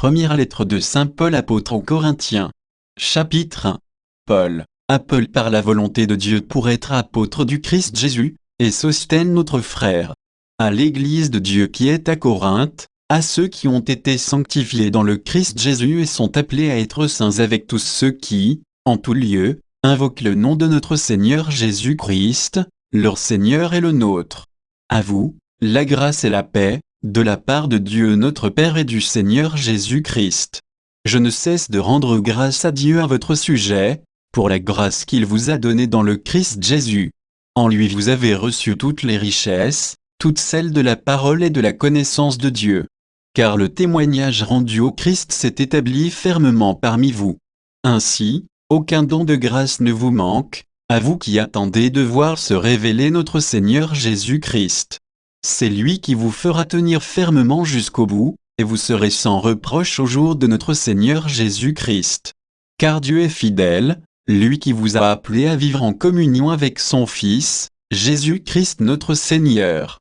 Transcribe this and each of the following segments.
Première lettre de saint Paul apôtre aux Corinthiens. Chapitre 1. Paul, appelé par la volonté de Dieu pour être apôtre du Christ Jésus, et Sosthène notre frère. À l'Église de Dieu qui est à Corinthe, à ceux qui ont été sanctifiés dans le Christ Jésus et sont appelés à être saints avec tous ceux qui, en tout lieu, invoquent le nom de notre Seigneur Jésus-Christ, leur Seigneur et le nôtre. À vous, la grâce et la paix, de la part de Dieu notre Père et du Seigneur Jésus-Christ. Je ne cesse de rendre grâce à Dieu à votre sujet, pour la grâce qu'il vous a donnée dans le Christ Jésus. En lui vous avez reçu toutes les richesses, toutes celles de la parole et de la connaissance de Dieu. Car le témoignage rendu au Christ s'est établi fermement parmi vous. Ainsi, aucun don de grâce ne vous manque, à vous qui attendez de voir se révéler notre Seigneur Jésus-Christ. C'est lui qui vous fera tenir fermement jusqu'au bout, et vous serez sans reproche au jour de notre Seigneur Jésus-Christ. Car Dieu est fidèle, lui qui vous a appelé à vivre en communion avec son Fils, Jésus-Christ notre Seigneur.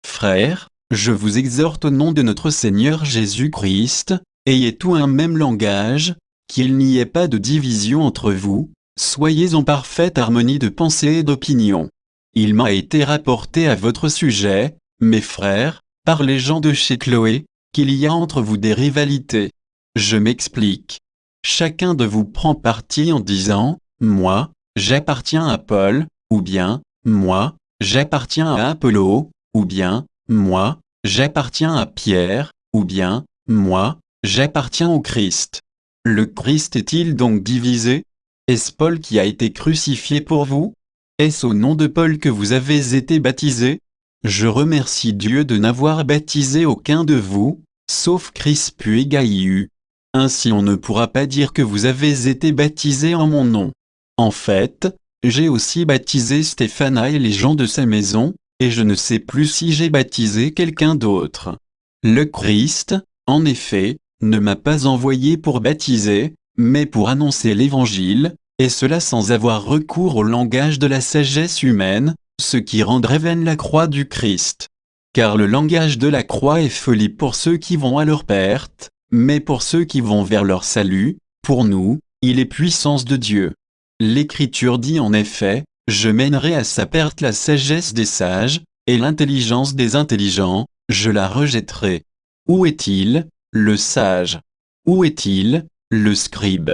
Frères, je vous exhorte au nom de notre Seigneur Jésus-Christ, ayez tout un même langage, qu'il n'y ait pas de division entre vous, soyez en parfaite harmonie de pensée et d'opinion. Il m'a été rapporté à votre sujet, mes frères, par les gens de chez Chloé, qu'il y a entre vous des rivalités. Je m'explique. Chacun de vous prend parti en disant, « Moi, j'appartiens à Paul » ou bien « Moi, j'appartiens à Apollo » ou bien « Moi, j'appartiens à Pierre » ou bien « Moi, j'appartiens au Christ ». Le Christ est-il donc divisé? Est-ce Paul qui a été crucifié pour vous? Est-ce au nom de Paul que vous avez été baptisés? Je remercie Dieu de n'avoir baptisé aucun de vous, sauf Crispus et Gaius. Ainsi on ne pourra pas dire que vous avez été baptisés en mon nom. En fait, j'ai aussi baptisé Stéphana et les gens de sa maison, et je ne sais plus si j'ai baptisé quelqu'un d'autre. Le Christ, en effet, ne m'a pas envoyé pour baptiser, mais pour annoncer l'Évangile, et cela sans avoir recours au langage de la sagesse humaine, ce qui rendrait vaine la croix du Christ. Car le langage de la croix est folie pour ceux qui vont à leur perte, mais pour ceux qui vont vers leur salut, pour nous, il est puissance de Dieu. L'Écriture dit en effet, « Je mènerai à sa perte la sagesse des sages, et l'intelligence des intelligents, je la rejetterai. » Où est-il, le sage? Où est-il, le scribe?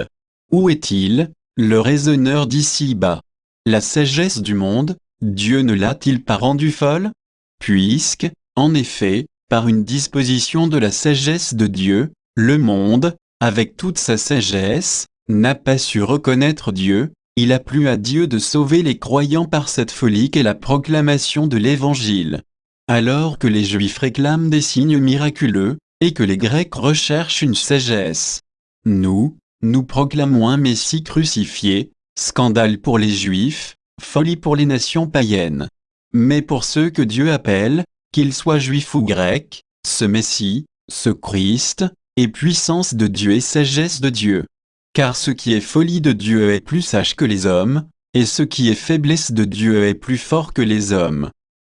Où est-il, le raisonneur d'ici-bas? La sagesse du monde, Dieu ne l'a-t-il pas rendue folle? Puisque, en effet, par une disposition de la sagesse de Dieu, le monde, avec toute sa sagesse, n'a pas su reconnaître Dieu, il a plu à Dieu de sauver les croyants par cette folie qu'est la proclamation de l'Évangile. Alors que les Juifs réclament des signes miraculeux, et que les Grecs recherchent une sagesse. Nous proclamons un Messie crucifié, scandale pour les Juifs, folie pour les nations païennes. Mais pour ceux que Dieu appelle, qu'ils soient juifs ou grecs, ce Messie, ce Christ, est puissance de Dieu et sagesse de Dieu. Car ce qui est folie de Dieu est plus sage que les hommes, et ce qui est faiblesse de Dieu est plus fort que les hommes.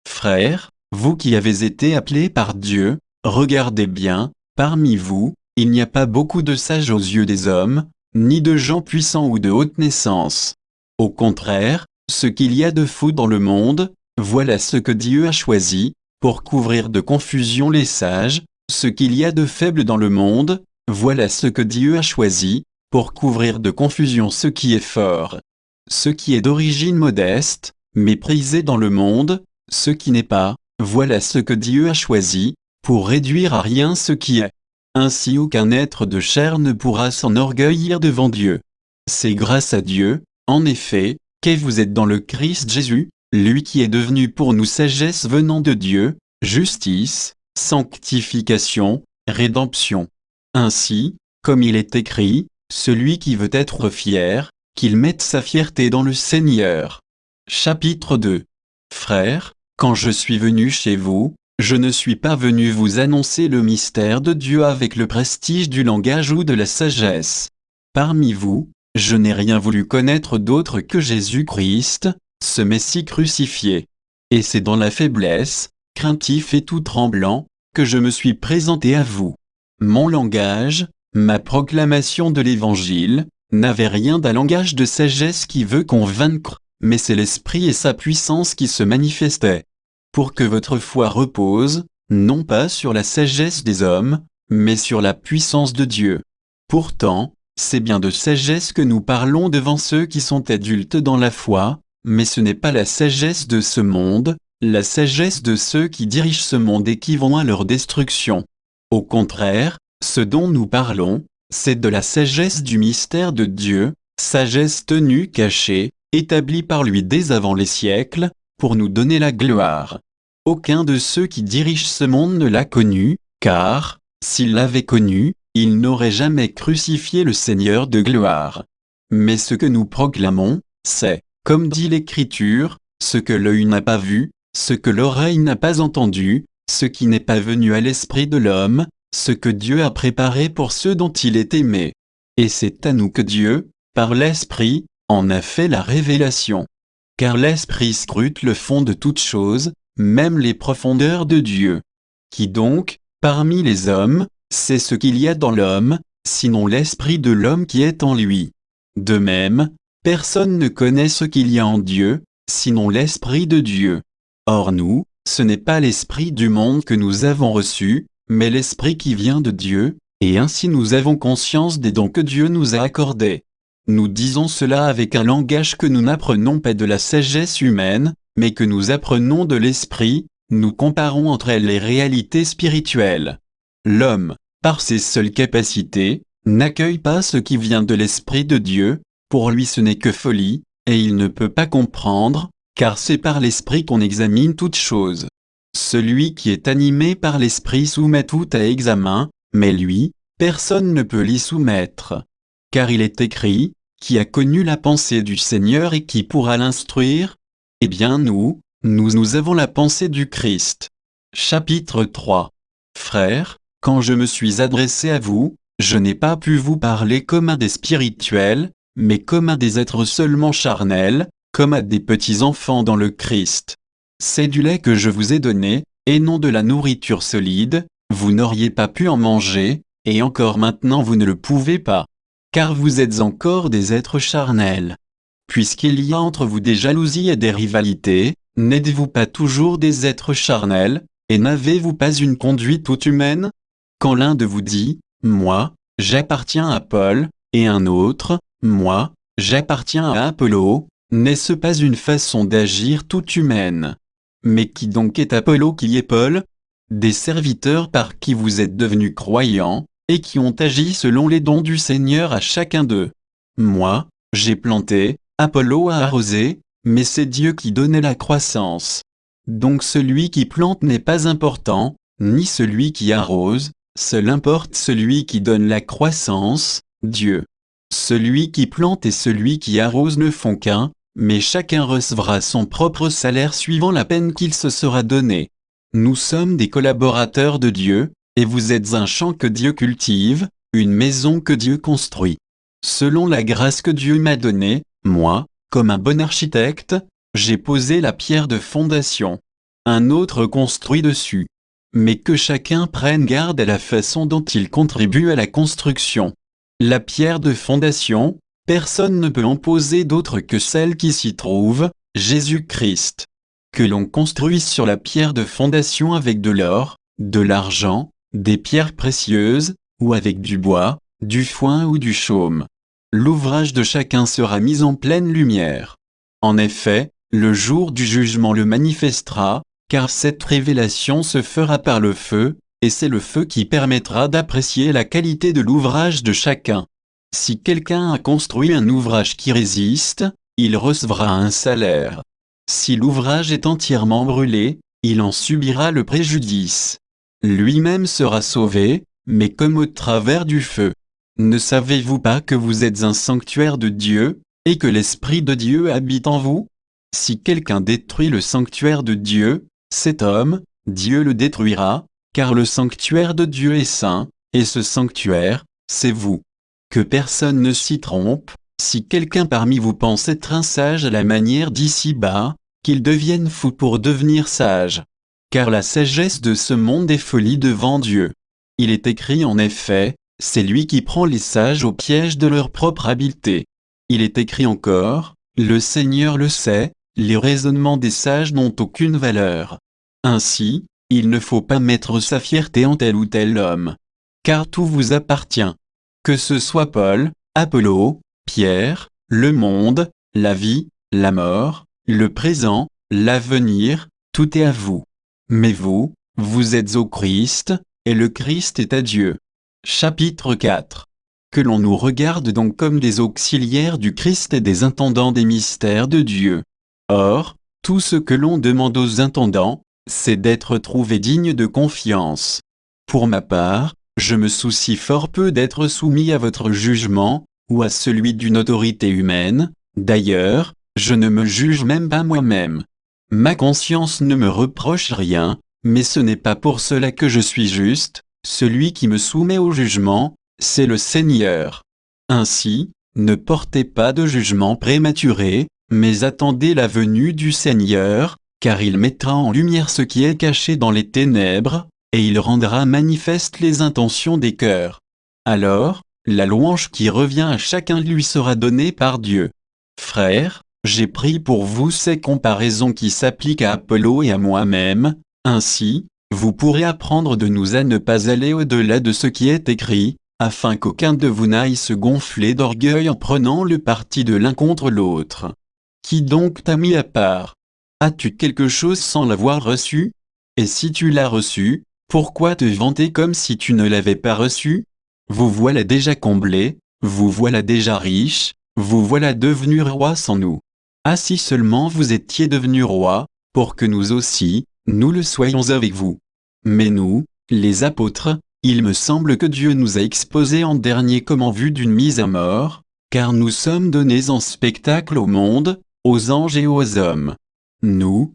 Frères, vous qui avez été appelés par Dieu, regardez bien, parmi vous, il n'y a pas beaucoup de sages aux yeux des hommes, ni de gens puissants ou de haute naissance. Au contraire, ce qu'il y a de fou dans le monde, voilà ce que Dieu a choisi, pour couvrir de confusion les sages, ce qu'il y a de faible dans le monde, voilà ce que Dieu a choisi, pour couvrir de confusion ce qui est fort. Ce qui est d'origine modeste, méprisé dans le monde, ce qui n'est pas, voilà ce que Dieu a choisi, pour réduire à rien ce qui est. Ainsi aucun être de chair ne pourra s'enorgueillir devant Dieu. C'est grâce à Dieu, en effet, que vous êtes dans le Christ Jésus, lui qui est devenu pour nous sagesse venant de Dieu, justice, sanctification, rédemption. Ainsi, comme il est écrit, celui qui veut être fier, qu'il mette sa fierté dans le Seigneur. Chapitre 2. Frères, quand je suis venu chez vous, je ne suis pas venu vous annoncer le mystère de Dieu avec le prestige du langage ou de la sagesse. Parmi vous, je n'ai rien voulu connaître d'autre que Jésus-Christ, ce Messie crucifié. Et c'est dans la faiblesse, craintif et tout tremblant, que je me suis présenté à vous. Mon langage, ma proclamation de l'Évangile n'avait rien d'un langage de sagesse qui veut convaincre, mais c'est l'Esprit et sa puissance qui se manifestaient. Pour que votre foi repose, non pas sur la sagesse des hommes, mais sur la puissance de Dieu. Pourtant, c'est bien de sagesse que nous parlons devant ceux qui sont adultes dans la foi, mais ce n'est pas la sagesse de ce monde, la sagesse de ceux qui dirigent ce monde et qui vont à leur destruction. Au contraire, ce dont nous parlons, c'est de la sagesse du mystère de Dieu, sagesse tenue cachée, établie par lui dès avant les siècles, pour nous donner la gloire. Aucun de ceux qui dirigent ce monde ne l'a connu, car, s'ils l'avaient connu, ils n'auraient jamais crucifié le Seigneur de gloire. Mais ce que nous proclamons, c'est, comme dit l'Écriture, ce que l'œil n'a pas vu, ce que l'oreille n'a pas entendu, ce qui n'est pas venu à l'esprit de l'homme, ce que Dieu a préparé pour ceux dont il est aimé. Et c'est à nous que Dieu, par l'Esprit, en a fait la révélation. Car l'Esprit scrute le fond de toutes choses, même les profondeurs de Dieu. Qui donc, parmi les hommes, sait ce qu'il y a dans l'homme, sinon l'Esprit de l'homme qui est en lui. De même, personne ne connaît ce qu'il y a en Dieu, sinon l'Esprit de Dieu. Or nous, ce n'est pas l'Esprit du monde que nous avons reçu, mais l'Esprit qui vient de Dieu, et ainsi nous avons conscience des dons que Dieu nous a accordés. Nous disons cela avec un langage que nous n'apprenons pas de la sagesse humaine, mais que nous apprenons de l'Esprit, nous comparons entre elles les réalités spirituelles. L'homme, par ses seules capacités, n'accueille pas ce qui vient de l'Esprit de Dieu, pour lui ce n'est que folie, et il ne peut pas comprendre, car c'est par l'Esprit qu'on examine toutes choses. Celui qui est animé par l'Esprit soumet tout à examen, mais lui, personne ne peut l'y soumettre. Car il est écrit, qui a connu la pensée du Seigneur et qui pourra l'instruire? Eh bien nous avons la pensée du Christ. Chapitre 3. Frères, quand je me suis adressé à vous, je n'ai pas pu vous parler comme à des spirituels, mais comme à des êtres seulement charnels, comme à des petits enfants dans le Christ. C'est du lait que je vous ai donné, et non de la nourriture solide, vous n'auriez pas pu en manger, et encore maintenant vous ne le pouvez pas. Car vous êtes encore des êtres charnels. Puisqu'il y a entre vous des jalousies et des rivalités, n'êtes-vous pas toujours des êtres charnels, et n'avez-vous pas une conduite toute humaine? Quand l'un de vous dit, « Moi, j'appartiens à Paul », et un autre, « Moi, j'appartiens à Apollo », n'est-ce pas une façon d'agir toute humaine? Mais qui donc est Apollo, qui est Paul? Des serviteurs par qui vous êtes devenus croyants, et qui ont agi selon les dons du Seigneur à chacun d'eux. Moi, j'ai planté, Apollo a arrosé, mais c'est Dieu qui donnait la croissance. Donc celui qui plante n'est pas important, ni celui qui arrose, seul importe celui qui donne la croissance, Dieu. Celui qui plante et celui qui arrose ne font qu'un, mais chacun recevra son propre salaire suivant la peine qu'il se sera donnée. Nous sommes des collaborateurs de Dieu, et vous êtes un champ que Dieu cultive, une maison que Dieu construit. Selon la grâce que Dieu m'a donnée, moi, comme un bon architecte, j'ai posé la pierre de fondation. Un autre construit dessus. Mais que chacun prenne garde à la façon dont il contribue à la construction. La pierre de fondation, personne ne peut en poser d'autre que celle qui s'y trouve, Jésus-Christ. Que l'on construise sur la pierre de fondation avec de l'or, de l'argent, des pierres précieuses, ou avec du bois, du foin ou du chaume. L'ouvrage de chacun sera mis en pleine lumière. En effet, le jour du jugement le manifestera, car cette révélation se fera par le feu, et c'est le feu qui permettra d'apprécier la qualité de l'ouvrage de chacun. Si quelqu'un a construit un ouvrage qui résiste, il recevra un salaire. Si l'ouvrage est entièrement brûlé, il en subira le préjudice. Lui-même sera sauvé, mais comme au travers du feu. Ne savez-vous pas que vous êtes un sanctuaire de Dieu, et que l'Esprit de Dieu habite en vous? Si quelqu'un détruit le sanctuaire de Dieu, cet homme, Dieu le détruira, car le sanctuaire de Dieu est saint, et ce sanctuaire, c'est vous. Que personne ne s'y trompe, si quelqu'un parmi vous pense être un sage à la manière d'ici-bas, qu'il devienne fou pour devenir sage. Car la sagesse de ce monde est folie devant Dieu. Il est écrit en effet, c'est lui qui prend les sages au piège de leur propre habileté. Il est écrit encore, le Seigneur le sait, les raisonnements des sages n'ont aucune valeur. Ainsi, il ne faut pas mettre sa fierté en tel ou tel homme. Car tout vous appartient. Que ce soit Paul, Apollo, Pierre, le monde, la vie, la mort, le présent, l'avenir, tout est à vous. Mais vous, vous êtes au Christ, et le Christ est à Dieu. Chapitre 4. Que l'on nous regarde donc comme des auxiliaires du Christ et des intendants des mystères de Dieu. Or, tout ce que l'on demande aux intendants, c'est d'être trouvés dignes de confiance. Pour ma part, je me soucie fort peu d'être soumis à votre jugement, ou à celui d'une autorité humaine. D'ailleurs, je ne me juge même pas moi-même. Ma conscience ne me reproche rien, mais ce n'est pas pour cela que je suis juste. Celui qui me soumet au jugement, c'est le Seigneur. Ainsi, ne portez pas de jugement prématuré, mais attendez la venue du Seigneur, car il mettra en lumière ce qui est caché dans les ténèbres, et il rendra manifeste les intentions des cœurs. Alors, la louange qui revient à chacun lui sera donnée par Dieu. Frères, j'ai pris pour vous ces comparaisons qui s'appliquent à Apollo et à moi-même, ainsi, vous pourrez apprendre de nous à ne pas aller au-delà de ce qui est écrit, afin qu'aucun de vous n'aille se gonfler d'orgueil en prenant le parti de l'un contre l'autre. Qui donc t'a mis à part? As-tu quelque chose sans l'avoir reçu? Et si tu l'as reçu, pourquoi te vanter comme si tu ne l'avais pas reçu? Vous voilà déjà comblés, vous voilà déjà riches, vous voilà devenus rois sans nous. Ah si seulement vous étiez devenus rois, pour que nous aussi, nous le soyons avec vous. Mais nous, les apôtres, il me semble que Dieu nous a exposés en dernier comme en vue d'une mise à mort, car nous sommes donnés en spectacle au monde, aux anges et aux hommes. Nous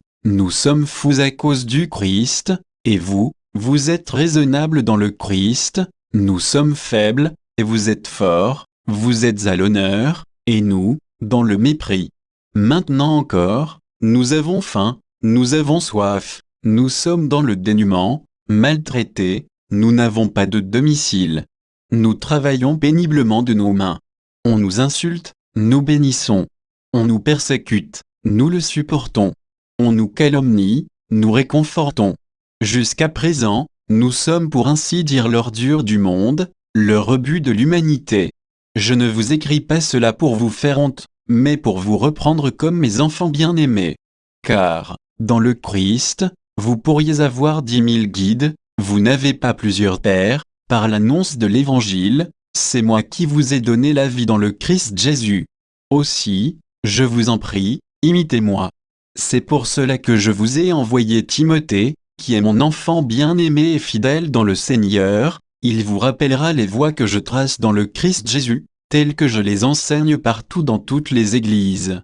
sommes fous à cause du Christ, et vous, vous êtes raisonnables dans le Christ, nous sommes faibles, et vous êtes forts, vous êtes à l'honneur, et nous, dans le mépris. Maintenant encore, nous avons faim, nous avons soif, nous sommes dans le dénuement, maltraités, nous n'avons pas de domicile. Nous travaillons péniblement de nos mains. On nous insulte, nous bénissons. On nous persécute, nous le supportons. On nous calomnie, nous réconfortons. Jusqu'à présent, nous sommes pour ainsi dire l'ordure du monde, le rebut de l'humanité. Je ne vous écris pas cela pour vous faire honte, mais pour vous reprendre comme mes enfants bien-aimés. Car, dans le Christ, vous pourriez avoir 10 000 guides, vous n'avez pas plusieurs pères, par l'annonce de l'Évangile, c'est moi qui vous ai donné la vie dans le Christ Jésus. Aussi, je vous en prie, imitez-moi. C'est pour cela que je vous ai envoyé Timothée, qui est mon enfant bien-aimé et fidèle dans le Seigneur, il vous rappellera les voies que je trace dans le Christ Jésus, telles que je les enseigne partout dans toutes les églises.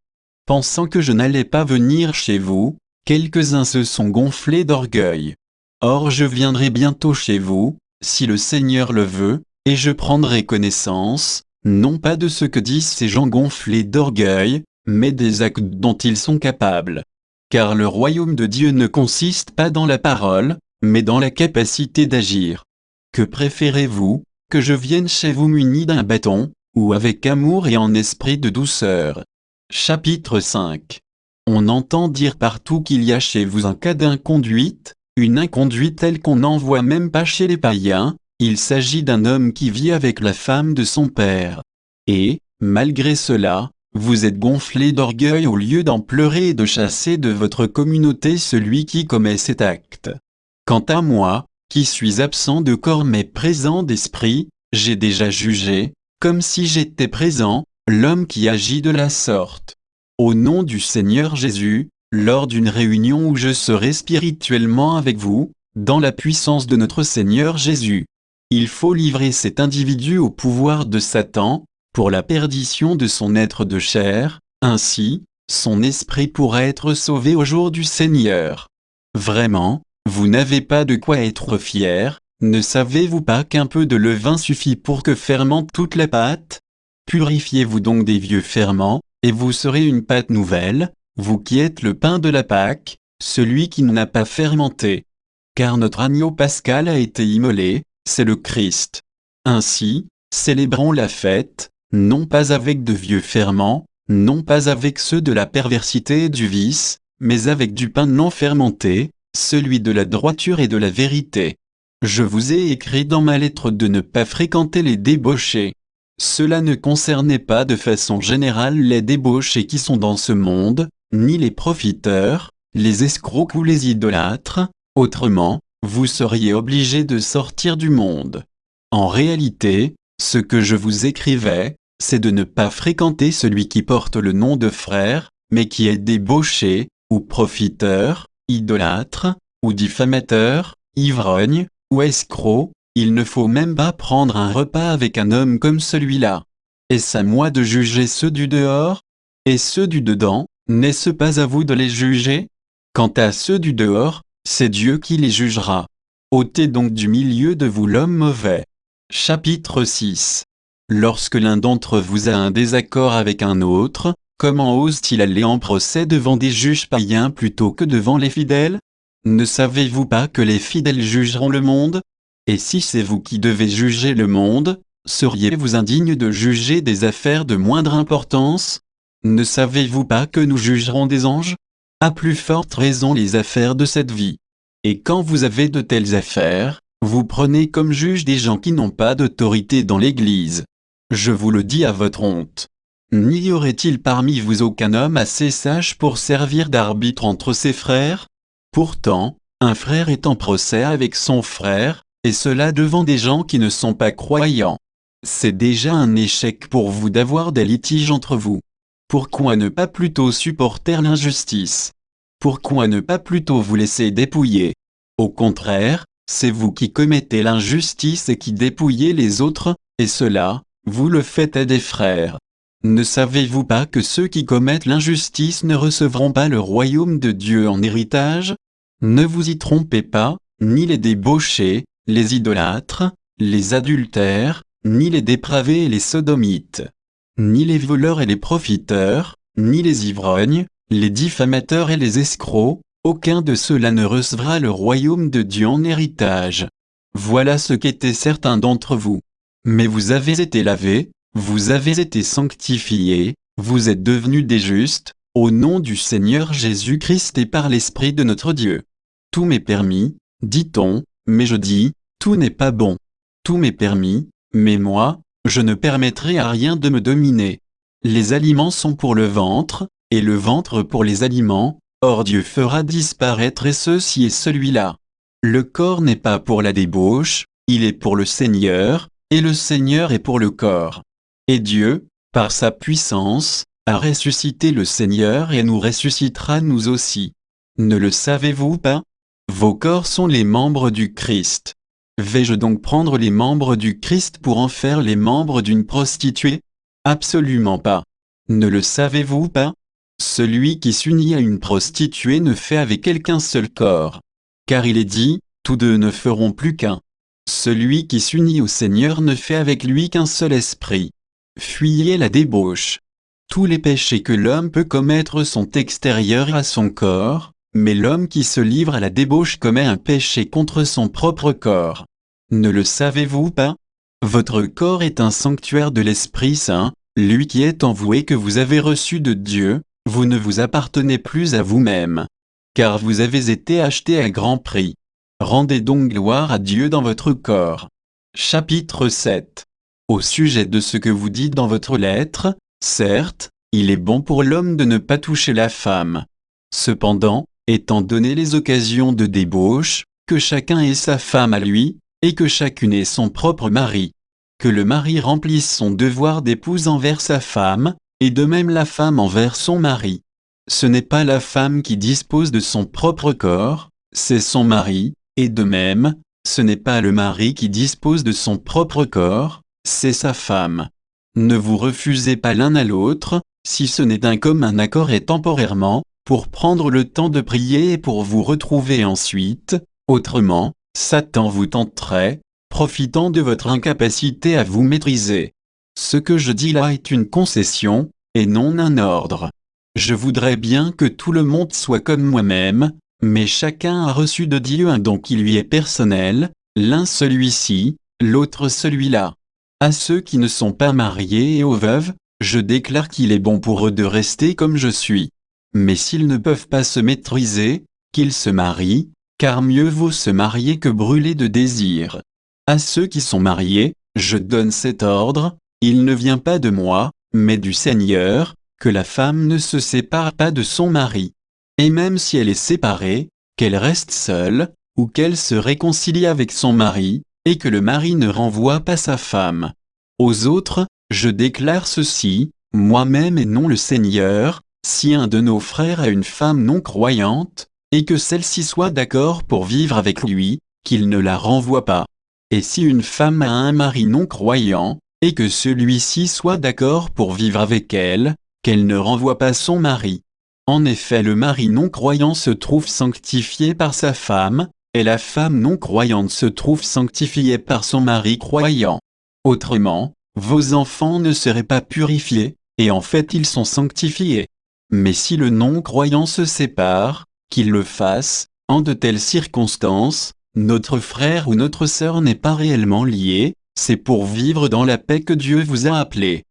Pensant que je n'allais pas venir chez vous, quelques-uns se sont gonflés d'orgueil. Or je viendrai bientôt chez vous, si le Seigneur le veut, et je prendrai connaissance, non pas de ce que disent ces gens gonflés d'orgueil, mais des actes dont ils sont capables. Car le royaume de Dieu ne consiste pas dans la parole, mais dans la capacité d'agir. Que préférez-vous, que je vienne chez vous muni d'un bâton, ou avec amour et en esprit de douceur? Chapitre 5. On entend dire partout qu'il y a chez vous un cas d'inconduite, une inconduite telle qu'on n'en voit même pas chez les païens. Il s'agit d'un homme qui vit avec la femme de son père. Et, malgré cela, vous êtes gonflés d'orgueil au lieu d'en pleurer et de chasser de votre communauté celui qui commet cet acte. Quant à moi, qui suis absent de corps mais présent d'esprit, j'ai déjà jugé, comme si j'étais présent, l'homme qui agit de la sorte. Au nom du Seigneur Jésus, lors d'une réunion où je serai spirituellement avec vous, dans la puissance de notre Seigneur Jésus, il faut livrer cet individu au pouvoir de Satan, pour la perdition de son être de chair, ainsi, son esprit pourra être sauvé au jour du Seigneur. Vraiment, vous n'avez pas de quoi être fiers, ne savez-vous pas qu'un peu de levain suffit pour que fermente toute la pâte? Purifiez-vous donc des vieux ferments, et vous serez une pâte nouvelle, vous qui êtes le pain de la Pâque, celui qui n'a pas fermenté. Car notre agneau pascal a été immolé, c'est le Christ. Ainsi, célébrons la fête, non pas avec de vieux ferments, non pas avec ceux de la perversité et du vice, mais avec du pain non fermenté, celui de la droiture et de la vérité. Je vous ai écrit dans ma lettre de ne pas fréquenter les débauchés. Cela ne concernait pas de façon générale les débauchés qui sont dans ce monde, ni les profiteurs, les escrocs ou les idolâtres, autrement, vous seriez obligés de sortir du monde. En réalité, ce que je vous écrivais, c'est de ne pas fréquenter celui qui porte le nom de frère, mais qui est débauché, ou profiteur, idolâtre, ou diffamateur, ivrogne, ou escroc. Il ne faut même pas prendre un repas avec un homme comme celui-là. Est-ce à moi de juger ceux du dehors? Et ceux du dedans, n'est-ce pas à vous de les juger? Quant à ceux du dehors, c'est Dieu qui les jugera. Ôtez donc du milieu de vous l'homme mauvais. Chapitre 6. Lorsque l'un d'entre vous a un désaccord avec un autre, comment ose-t-il aller en procès devant des juges païens plutôt que devant les fidèles? Ne savez-vous pas que les fidèles jugeront le monde? Et si c'est vous qui devez juger le monde, seriez-vous indigne de juger des affaires de moindre importance? Ne savez-vous pas que nous jugerons des anges? À plus forte raison les affaires de cette vie. Et quand vous avez de telles affaires, vous prenez comme juge des gens qui n'ont pas d'autorité dans l'Église. Je vous le dis à votre honte. N'y aurait-il parmi vous aucun homme assez sage pour servir d'arbitre entre ses frères? Pourtant, un frère est en procès avec son frère, et cela devant des gens qui ne sont pas croyants. C'est déjà un échec pour vous d'avoir des litiges entre vous. Pourquoi ne pas plutôt supporter l'injustice? Pourquoi ne pas plutôt vous laisser dépouiller? Au contraire, c'est vous qui commettez l'injustice et qui dépouillez les autres, et cela, vous le faites à des frères. Ne savez-vous pas que ceux qui commettent l'injustice ne recevront pas le royaume de Dieu en héritage? Ne vous y trompez pas, ni les débauchés, les idolâtres, les adultères, ni les dépravés et les sodomites, ni les voleurs et les profiteurs, ni les ivrognes, les diffamateurs et les escrocs, aucun de ceux-là ne recevra le royaume de Dieu en héritage. Voilà ce qu'étaient certains d'entre vous. Mais vous avez été lavés, vous avez été sanctifiés, vous êtes devenus des justes, au nom du Seigneur Jésus-Christ et par l'Esprit de notre Dieu. Tout m'est permis, dit-on, mais je dis, tout n'est pas bon. Tout m'est permis, mais moi, je ne permettrai à rien de me dominer. Les aliments sont pour le ventre, et le ventre pour les aliments, or Dieu fera disparaître et ceci et celui-là. Le corps n'est pas pour la débauche, il est pour le Seigneur, et le Seigneur est pour le corps. Et Dieu, par sa puissance, a ressuscité le Seigneur et nous ressuscitera nous aussi. Ne le savez-vous pas? Vos corps sont les membres du Christ. Vais-je donc prendre les membres du Christ pour en faire les membres d'une prostituée? Absolument pas. Ne le savez-vous pas? Celui qui s'unit à une prostituée ne fait avec elle qu'un seul corps. Car il est dit, tous deux ne feront plus qu'un. Celui qui s'unit au Seigneur ne fait avec lui qu'un seul esprit. Fuyez la débauche. Tous les péchés que l'homme peut commettre sont extérieurs à son corps, mais l'homme qui se livre à la débauche commet un péché contre son propre corps. Ne le savez-vous pas? Votre corps est un sanctuaire de l'Esprit Saint, lui qui est en vous et que vous avez reçu de Dieu, vous ne vous appartenez plus à vous-même. Car vous avez été achetés à grand prix. Rendez donc gloire à Dieu dans votre corps. Chapitre 7. Au sujet de ce que vous dites dans votre lettre, certes, il est bon pour l'homme de ne pas toucher la femme. Cependant, étant donné les occasions de débauche, que chacun ait sa femme à lui, et que chacune ait son propre mari. Que le mari remplisse son devoir d'épouse envers sa femme, et de même la femme envers son mari. Ce n'est pas la femme qui dispose de son propre corps, c'est son mari, et de même, ce n'est pas le mari qui dispose de son propre corps, c'est sa femme. Ne vous refusez pas l'un à l'autre, si ce n'est d'un commun accord et temporairement, pour prendre le temps de prier et pour vous retrouver ensuite, autrement, Satan vous tenterait, profitant de votre incapacité à vous maîtriser. Ce que je dis là est une concession, et non un ordre. Je voudrais bien que tout le monde soit comme moi-même, mais chacun a reçu de Dieu un don qui lui est personnel, l'un celui-ci, l'autre celui-là. À ceux qui ne sont pas mariés et aux veuves, je déclare qu'il est bon pour eux de rester comme je suis. Mais s'ils ne peuvent pas se maîtriser, qu'ils se marient, car mieux vaut se marier que brûler de désir. À ceux qui sont mariés, je donne cet ordre, il ne vient pas de moi, mais du Seigneur, que la femme ne se sépare pas de son mari. Et même si elle est séparée, qu'elle reste seule, ou qu'elle se réconcilie avec son mari, et que le mari ne renvoie pas sa femme. Aux autres, je déclare ceci, moi-même et non le Seigneur, si un de nos frères a une femme non croyante, et que celle-ci soit d'accord pour vivre avec lui, qu'il ne la renvoie pas. Et si une femme a un mari non croyant, et que celui-ci soit d'accord pour vivre avec elle, qu'elle ne renvoie pas son mari. En effet, le mari non croyant se trouve sanctifié par sa femme, et la femme non croyante se trouve sanctifiée par son mari croyant. Autrement, vos enfants ne seraient pas purifiés, et en fait ils sont sanctifiés. Mais si le non-croyant se sépare, qu'il le fasse, en de telles circonstances, notre frère ou notre sœur n'est pas réellement lié, c'est pour vivre dans la paix que Dieu vous a appelé.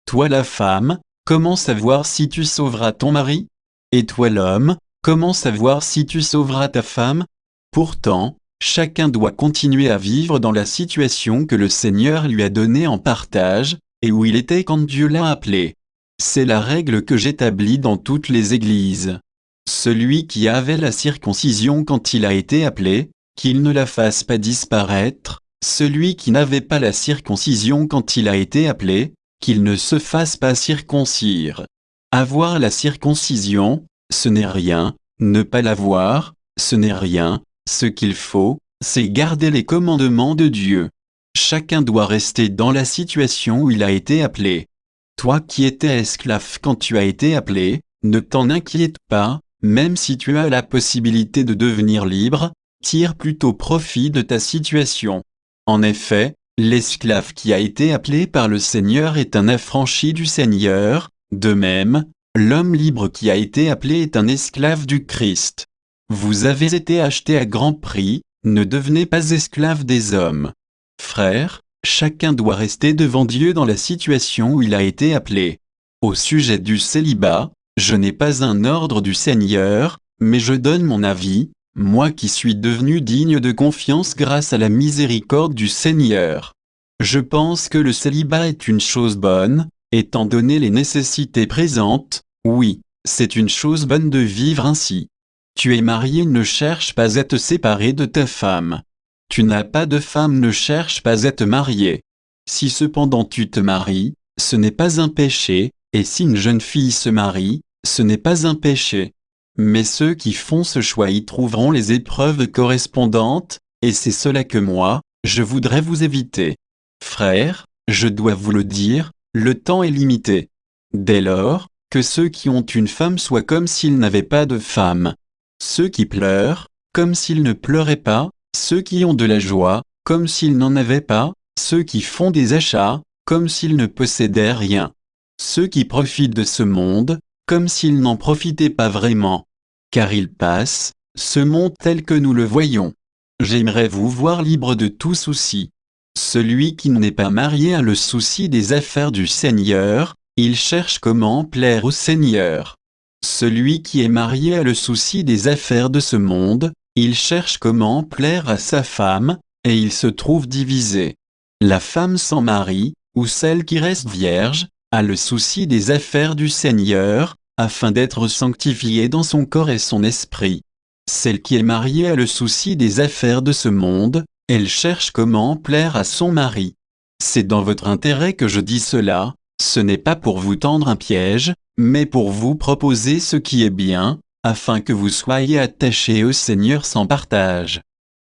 Toi la femme, comment savoir si tu sauveras ton mari? Et toi l'homme, comment savoir si tu sauveras ta femme? Pourtant, chacun doit continuer à vivre dans la situation que le Seigneur lui a donnée en partage, et où il était quand Dieu l'a appelé. C'est la règle que j'établis dans toutes les églises. Celui qui avait la circoncision quand il a été appelé, qu'il ne la fasse pas disparaître, celui qui n'avait pas la circoncision quand il a été appelé, qu'il ne se fasse pas circoncire. Avoir la circoncision, ce n'est rien, ne pas l'avoir, ce n'est rien, ce qu'il faut, c'est garder les commandements de Dieu. Chacun doit rester dans la situation où il a été appelé. Toi qui étais esclave quand tu as été appelé, ne t'en inquiète pas, même si tu as la possibilité de devenir libre, tire plutôt profit de ta situation. En effet, l'esclave qui a été appelé par le Seigneur est un affranchi du Seigneur, de même, l'homme libre qui a été appelé est un esclave du Christ. Vous avez été achetés à grand prix, ne devenez pas esclaves des hommes. Frères, chacun doit rester devant Dieu dans la situation où il a été appelé. Au sujet du célibat, je n'ai pas un ordre du Seigneur, mais je donne mon avis, moi qui suis devenu digne de confiance grâce à la miséricorde du Seigneur. Je pense que le célibat est une chose bonne, étant donné les nécessités présentes, oui, c'est une chose bonne de vivre ainsi. Tu es marié, ne cherche pas à te séparer de ta femme. Tu n'as pas de femme, ne cherche pas à te marier. Si cependant tu te maries, ce n'est pas un péché, et si une jeune fille se marie, ce n'est pas un péché. Mais ceux qui font ce choix y trouveront les épreuves correspondantes, et c'est cela que moi, je voudrais vous éviter. Frères, je dois vous le dire, le temps est limité. Dès lors, que ceux qui ont une femme soient comme s'ils n'avaient pas de femme. Ceux qui pleurent, comme s'ils ne pleuraient pas, ceux qui ont de la joie, comme s'ils n'en avaient pas, ceux qui font des achats, comme s'ils ne possédaient rien. Ceux qui profitent de ce monde, comme s'ils n'en profitaient pas vraiment. Car il passe, ce monde tel que nous le voyons. J'aimerais vous voir libre de tout souci. Celui qui n'est pas marié a le souci des affaires du Seigneur, il cherche comment plaire au Seigneur. Celui qui est marié a le souci des affaires de ce monde, il cherche comment plaire à sa femme, et il se trouve divisé. La femme sans mari, ou celle qui reste vierge, a le souci des affaires du Seigneur, afin d'être sanctifiée dans son corps et son esprit. Celle qui est mariée a le souci des affaires de ce monde, elle cherche comment plaire à son mari. C'est dans votre intérêt que je dis cela, ce n'est pas pour vous tendre un piège, mais pour vous proposer ce qui est bien, afin que vous soyez attachés au Seigneur sans partage.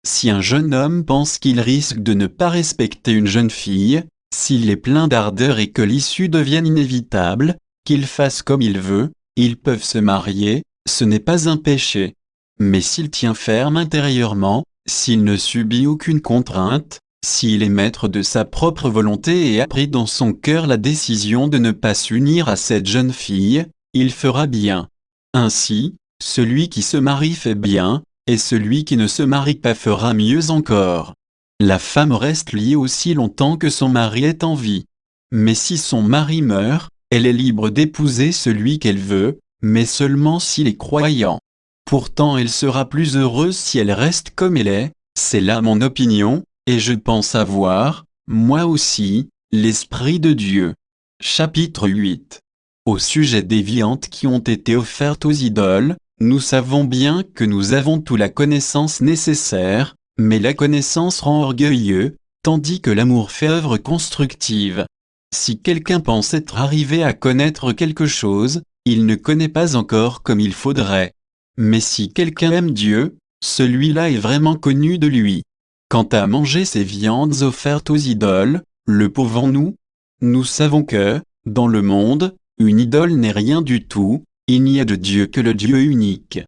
Si un jeune homme pense qu'il risque de ne pas respecter une jeune fille, s'il est plein d'ardeur et que l'issue devienne inévitable, qu'il fasse comme il veut, ils peuvent se marier, ce n'est pas un péché. Mais s'il tient ferme intérieurement, s'il ne subit aucune contrainte, s'il est maître de sa propre volonté et a pris dans son cœur la décision de ne pas s'unir à cette jeune fille, il fera bien. Ainsi, celui qui se marie fait bien, et celui qui ne se marie pas fera mieux encore. La femme reste liée aussi longtemps que son mari est en vie. Mais si son mari meurt, elle est libre d'épouser celui qu'elle veut, mais seulement s'il est croyant. Pourtant elle sera plus heureuse si elle reste comme elle est, c'est là mon opinion, et je pense avoir, moi aussi, l'Esprit de Dieu. Chapitre 8. Au sujet des viandes qui ont été offertes aux idoles, nous savons bien que nous avons toute la connaissance nécessaire, mais la connaissance rend orgueilleux, tandis que l'amour fait œuvre constructive. Si quelqu'un pense être arrivé à connaître quelque chose, il ne connaît pas encore comme il faudrait. Mais si quelqu'un aime Dieu, celui-là est vraiment connu de lui. Quant à manger ces viandes offertes aux idoles, le pouvons-nous? Nous savons que, dans le monde, une idole n'est rien du tout, il n'y a de Dieu que le Dieu unique.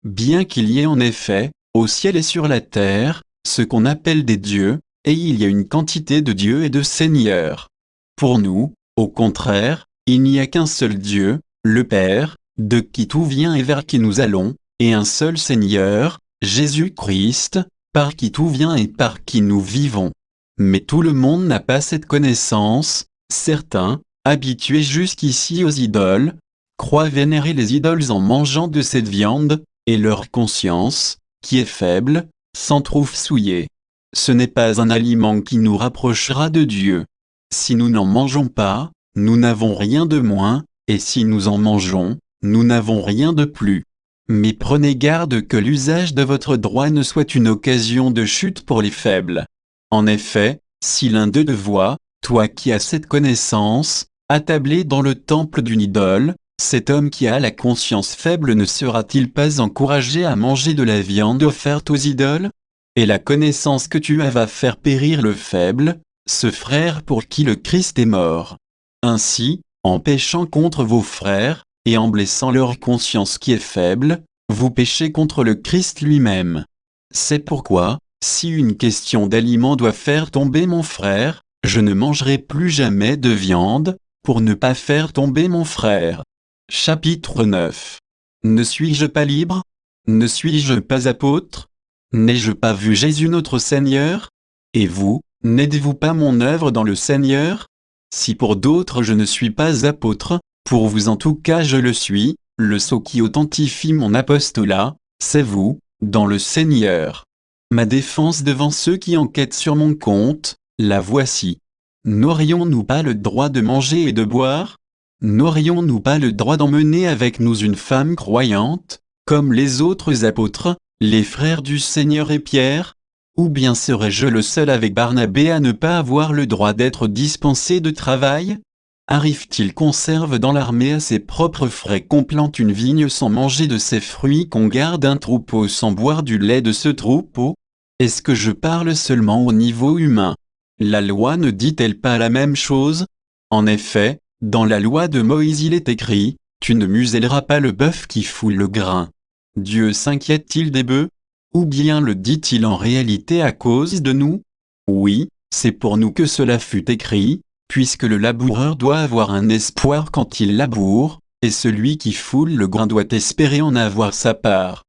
Bien qu'il y ait en effet, au ciel et sur la terre, ce qu'on appelle des dieux, et il y a une quantité de dieux et de seigneurs. Pour nous, au contraire, il n'y a qu'un seul Dieu, le Père, de qui tout vient et vers qui nous allons, et un seul Seigneur, Jésus-Christ, par qui tout vient et par qui nous vivons. Mais tout le monde n'a pas cette connaissance, certains, habitués jusqu'ici aux idoles, croient vénérer les idoles en mangeant de cette viande, et leur conscience, qui est faible, s'en trouve souillée. Ce n'est pas un aliment qui nous rapprochera de Dieu. Si nous n'en mangeons pas, nous n'avons rien de moins, et si nous en mangeons, nous n'avons rien de plus. Mais prenez garde que l'usage de votre droit ne soit une occasion de chute pour les faibles. En effet, si l'un d'eux te voit, toi qui as cette connaissance, attablé dans le temple d'une idole, cet homme qui a la conscience faible ne sera-t-il pas encouragé à manger de la viande offerte aux idoles? Et la connaissance que tu as va faire périr le faible, ce frère pour qui le Christ est mort. Ainsi, en péchant contre vos frères, et en blessant leur conscience qui est faible, vous péchez contre le Christ lui-même. C'est pourquoi, si une question d'aliment doit faire tomber mon frère, je ne mangerai plus jamais de viande, pour ne pas faire tomber mon frère. Chapitre 9. Ne suis-je pas libre? Ne suis-je pas apôtre? N'ai-je pas vu Jésus notre Seigneur? Et vous, n'êtes-vous pas mon œuvre dans le Seigneur? Si pour d'autres je ne suis pas apôtre, pour vous en tout cas je le suis, le sceau qui authentifie mon apostolat, c'est vous, dans le Seigneur. Ma défense devant ceux qui enquêtent sur mon compte, la voici. N'aurions-nous pas le droit de manger et de boire? N'aurions-nous pas le droit d'emmener avec nous une femme croyante, comme les autres apôtres, les frères du Seigneur et Pierre? Ou bien serais-je le seul avec Barnabé à ne pas avoir le droit d'être dispensé de travail? Arrive-t-il qu'on serve dans l'armée à ses propres frais, qu'on plante une vigne sans manger de ses fruits, qu'on garde un troupeau sans boire du lait de ce troupeau? Est-ce que je parle seulement au niveau humain? La loi ne dit-elle pas la même chose? En effet, dans la loi de Moïse il est écrit, « Tu ne muselleras pas le bœuf qui foule le grain ». Dieu s'inquiète-t-il des bœufs? Ou bien le dit-il en réalité à cause de nous? Oui, c'est pour nous que cela fut écrit, puisque le laboureur doit avoir un espoir quand il laboure, et celui qui foule le grain doit espérer en avoir sa part.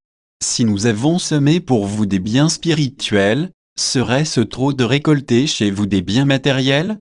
Si nous avons semé pour vous des biens spirituels, serait-ce trop de récolter chez vous des biens matériels?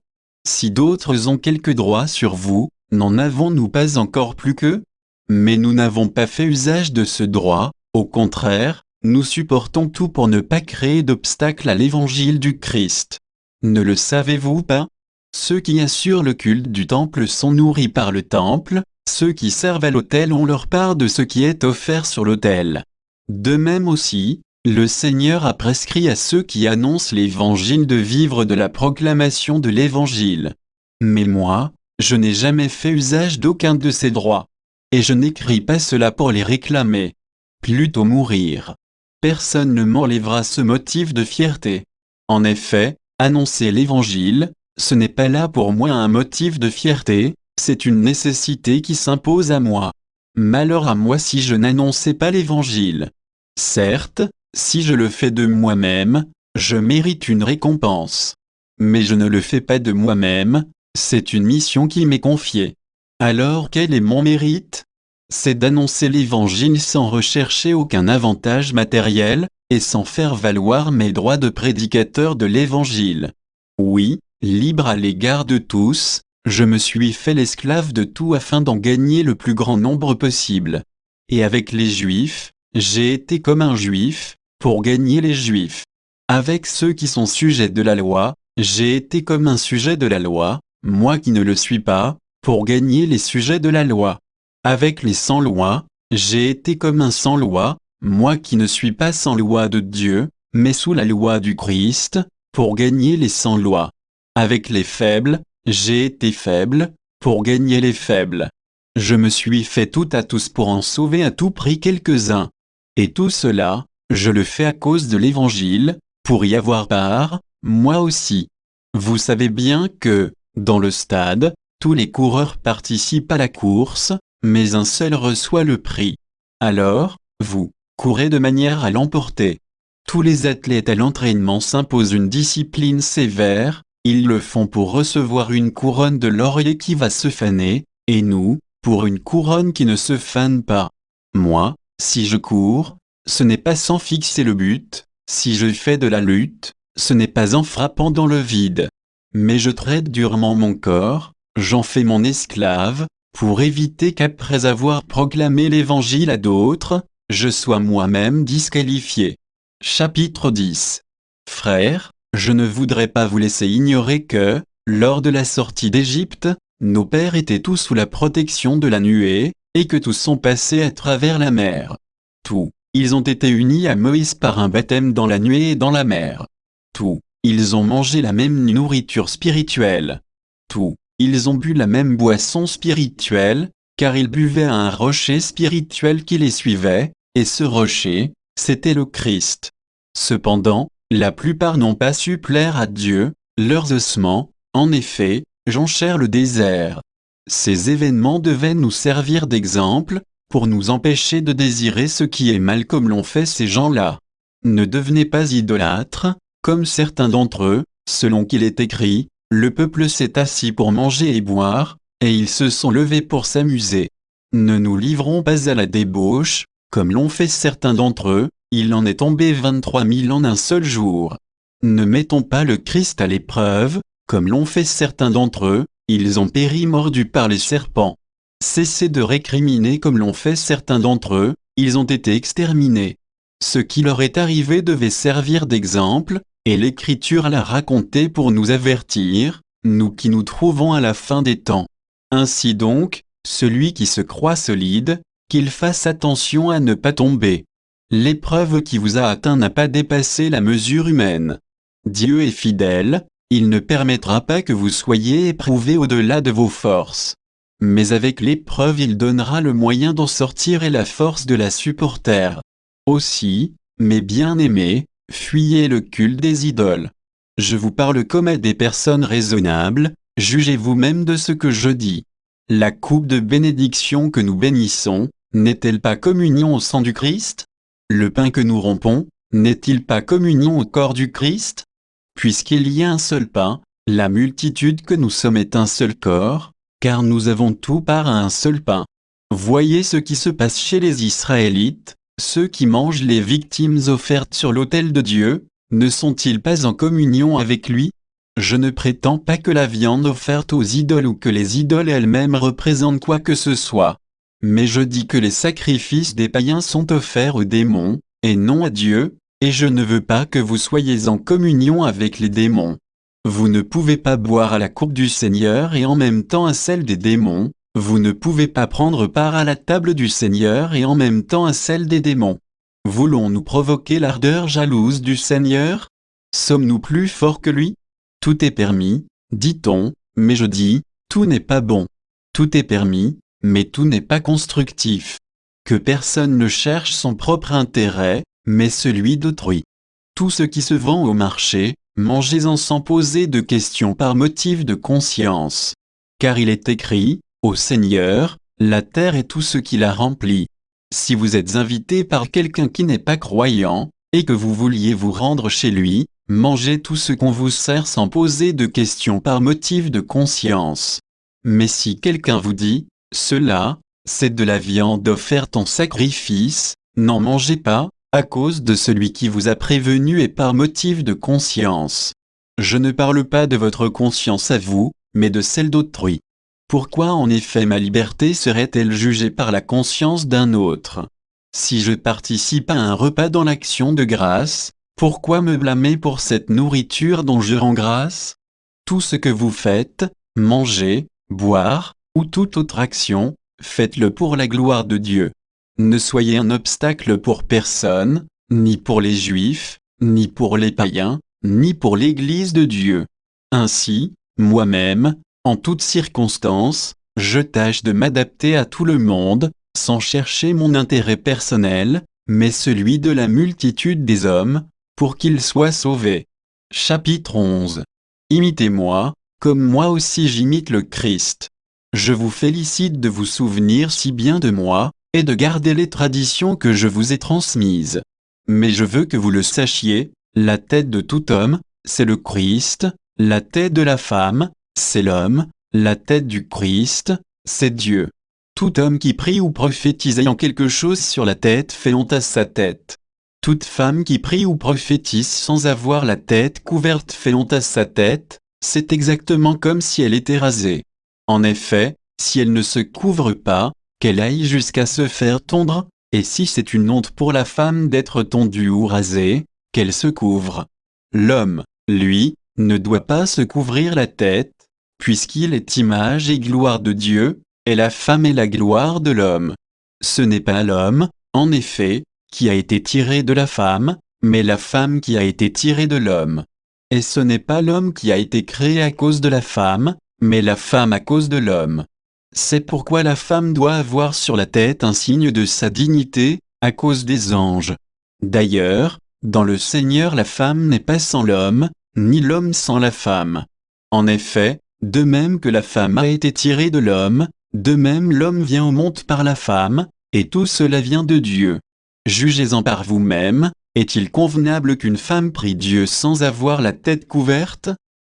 Si d'autres ont quelques droits sur vous, n'en avons-nous pas encore plus qu'eux? Mais nous n'avons pas fait usage de ce droit, au contraire, nous supportons tout pour ne pas créer d'obstacle à l'évangile du Christ. Ne le savez-vous pas? Ceux qui assurent le culte du temple sont nourris par le temple, ceux qui servent à l'autel ont leur part de ce qui est offert sur l'autel. De même aussi, le Seigneur a prescrit à ceux qui annoncent l'évangile de vivre de la proclamation de l'évangile. Mais moi, je n'ai jamais fait usage d'aucun de ces droits. Et je n'écris pas cela pour les réclamer. Plutôt mourir. Personne ne m'enlèvera ce motif de fierté. En effet, annoncer l'évangile, ce n'est pas là pour moi un motif de fierté, c'est une nécessité qui s'impose à moi. Malheur à moi si je n'annonçais pas l'évangile. Certes, si je le fais de moi-même, je mérite une récompense. Mais je ne le fais pas de moi-même, c'est une mission qui m'est confiée. Alors quel est mon mérite? C'est d'annoncer l'évangile sans rechercher aucun avantage matériel, et sans faire valoir mes droits de prédicateur de l'Évangile. Oui, libre à l'égard de tous, je me suis fait l'esclave de tout afin d'en gagner le plus grand nombre possible. Et avec les Juifs, j'ai été comme un Juif, pour gagner les Juifs. Avec ceux qui sont sujets de la loi, j'ai été comme un sujet de la loi, moi qui ne le suis pas, pour gagner les sujets de la loi. Avec les sans loi, j'ai été comme un sans loi, moi qui ne suis pas sans loi de Dieu, mais sous la loi du Christ, pour gagner les sans loi. Avec les faibles, j'ai été faible, pour gagner les faibles. Je me suis fait tout à tous pour en sauver à tout prix quelques-uns. Et tout cela, je le fais à cause de l'Évangile, pour y avoir part, moi aussi. Vous savez bien que, dans le stade, tous les coureurs participent à la course, mais un seul reçoit le prix. Alors, vous, courez de manière à l'emporter. Tous les athlètes à l'entraînement s'imposent une discipline sévère, ils le font pour recevoir une couronne de laurier qui va se faner, et nous, pour une couronne qui ne se fane pas. Moi, si je cours, ce n'est pas sans fixer le but, si je fais de la lutte, ce n'est pas en frappant dans le vide. Mais je traite durement mon corps, j'en fais mon esclave, pour éviter qu'après avoir proclamé l'Évangile à d'autres, je sois moi-même disqualifié. Chapitre 10. Frères, je ne voudrais pas vous laisser ignorer que, lors de la sortie d'Égypte, nos pères étaient tous sous la protection de la nuée, et que tous sont passés à travers la mer. Tous, ils ont été unis à Moïse par un baptême dans la nuée et dans la mer. Tous, ils ont mangé la même nourriture spirituelle. Tous, ils ont bu la même boisson spirituelle, car ils buvaient à un rocher spirituel qui les suivait, et ce rocher, c'était le Christ. Cependant, la plupart n'ont pas su plaire à Dieu, leurs ossements, en effet, jonchèrent le désert. Ces événements devaient nous servir d'exemple, pour nous empêcher de désirer ce qui est mal comme l'ont fait ces gens-là. Ne devenez pas idolâtres, comme certains d'entre eux, selon qu'il est écrit, le peuple s'est assis pour manger et boire, et ils se sont levés pour s'amuser. Ne nous livrons pas à la débauche, comme l'ont fait certains d'entre eux, il en est tombé 23 000 en un seul jour. Ne mettons pas le Christ à l'épreuve, comme l'ont fait certains d'entre eux, ils ont péri mordus par les serpents. Cessez de récriminer comme l'ont fait certains d'entre eux, ils ont été exterminés. Ce qui leur est arrivé devait servir d'exemple, et l'Écriture l'a raconté pour nous avertir, nous qui nous trouvons à la fin des temps. Ainsi donc, celui qui se croit solide, qu'il fasse attention à ne pas tomber. L'épreuve qui vous a atteint n'a pas dépassé la mesure humaine. Dieu est fidèle, il ne permettra pas que vous soyez éprouvés au-delà de vos forces. Mais avec l'épreuve il donnera le moyen d'en sortir et la force de la supporter. Aussi, mes bien-aimés, fuyez le culte des idoles. Je vous parle comme à des personnes raisonnables, jugez vous-même de ce que je dis. La coupe de bénédiction que nous bénissons, n'est-elle pas communion au sang du Christ? Le pain que nous rompons, n'est-il pas communion au corps du Christ? Puisqu'il y a un seul pain, la multitude que nous sommes est un seul corps, car nous avons tout part à un seul pain. Voyez ce qui se passe chez les Israélites, ceux qui mangent les victimes offertes sur l'autel de Dieu, ne sont-ils pas en communion avec lui? Je ne prétends pas que la viande offerte aux idoles ou que les idoles elles-mêmes représentent quoi que ce soit. Mais je dis que les sacrifices des païens sont offerts aux démons, et non à Dieu, et je ne veux pas que vous soyez en communion avec les démons. Vous ne pouvez pas boire à la coupe du Seigneur et en même temps à celle des démons, vous ne pouvez pas prendre part à la table du Seigneur et en même temps à celle des démons. Voulons-nous provoquer l'ardeur jalouse du Seigneur? Sommes-nous plus forts que lui? Tout est permis, dit-on, mais je dis, tout n'est pas bon. Tout est permis, mais tout n'est pas constructif. Que personne ne cherche son propre intérêt, mais celui d'autrui. Tout ce qui se vend au marché, mangez-en sans poser de questions par motif de conscience. Car il est écrit, au Seigneur, la terre et tout ce qui la remplit. Si vous êtes invité par quelqu'un qui n'est pas croyant, et que vous vouliez vous rendre chez lui, mangez tout ce qu'on vous sert sans poser de questions par motif de conscience. Mais si quelqu'un vous dit, cela, c'est de la viande offerte en sacrifice, n'en mangez pas, à cause de celui qui vous a prévenu et par motif de conscience. Je ne parle pas de votre conscience à vous, mais de celle d'autrui. Pourquoi en effet ma liberté serait-elle jugée par la conscience d'un autre? Si je participe à un repas dans l'action de grâce, pourquoi me blâmer pour cette nourriture dont je rends grâce? Tout ce que vous faites, manger, boire, ou toute autre action, faites-le pour la gloire de Dieu. Ne soyez un obstacle pour personne, ni pour les Juifs, ni pour les païens, ni pour l'Église de Dieu. Ainsi, moi-même, en toutes circonstances, je tâche de m'adapter à tout le monde, sans chercher mon intérêt personnel, mais celui de la multitude des hommes, pour qu'ils soient sauvés. Chapitre 11. Imitez-moi, comme moi aussi j'imite le Christ. Je vous félicite de vous souvenir si bien de moi, et de garder les traditions que je vous ai transmises. Mais je veux que vous le sachiez, la tête de tout homme, c'est le Christ, la tête de la femme, c'est l'homme, la tête du Christ, c'est Dieu. Tout homme qui prie ou prophétise ayant quelque chose sur la tête fait honte à sa tête. Toute femme qui prie ou prophétise sans avoir la tête couverte fait honte à sa tête, c'est exactement comme si elle était rasée. En effet, si elle ne se couvre pas, qu'elle aille jusqu'à se faire tondre, et si c'est une honte pour la femme d'être tondue ou rasée, qu'elle se couvre. L'homme, lui, ne doit pas se couvrir la tête, puisqu'il est image et gloire de Dieu, et la femme est la gloire de l'homme. Ce n'est pas l'homme, en effet, qui a été tiré de la femme, mais la femme qui a été tirée de l'homme. Et ce n'est pas l'homme qui a été créé à cause de la femme, mais la femme à cause de l'homme. C'est pourquoi la femme doit avoir sur la tête un signe de sa dignité, à cause des anges. D'ailleurs, dans le Seigneur la femme n'est pas sans l'homme, ni l'homme sans la femme. En effet, de même que la femme a été tirée de l'homme, de même l'homme vient au monde par la femme, et tout cela vient de Dieu. Jugez-en par vous-même, est-il convenable qu'une femme prie Dieu sans avoir la tête couverte?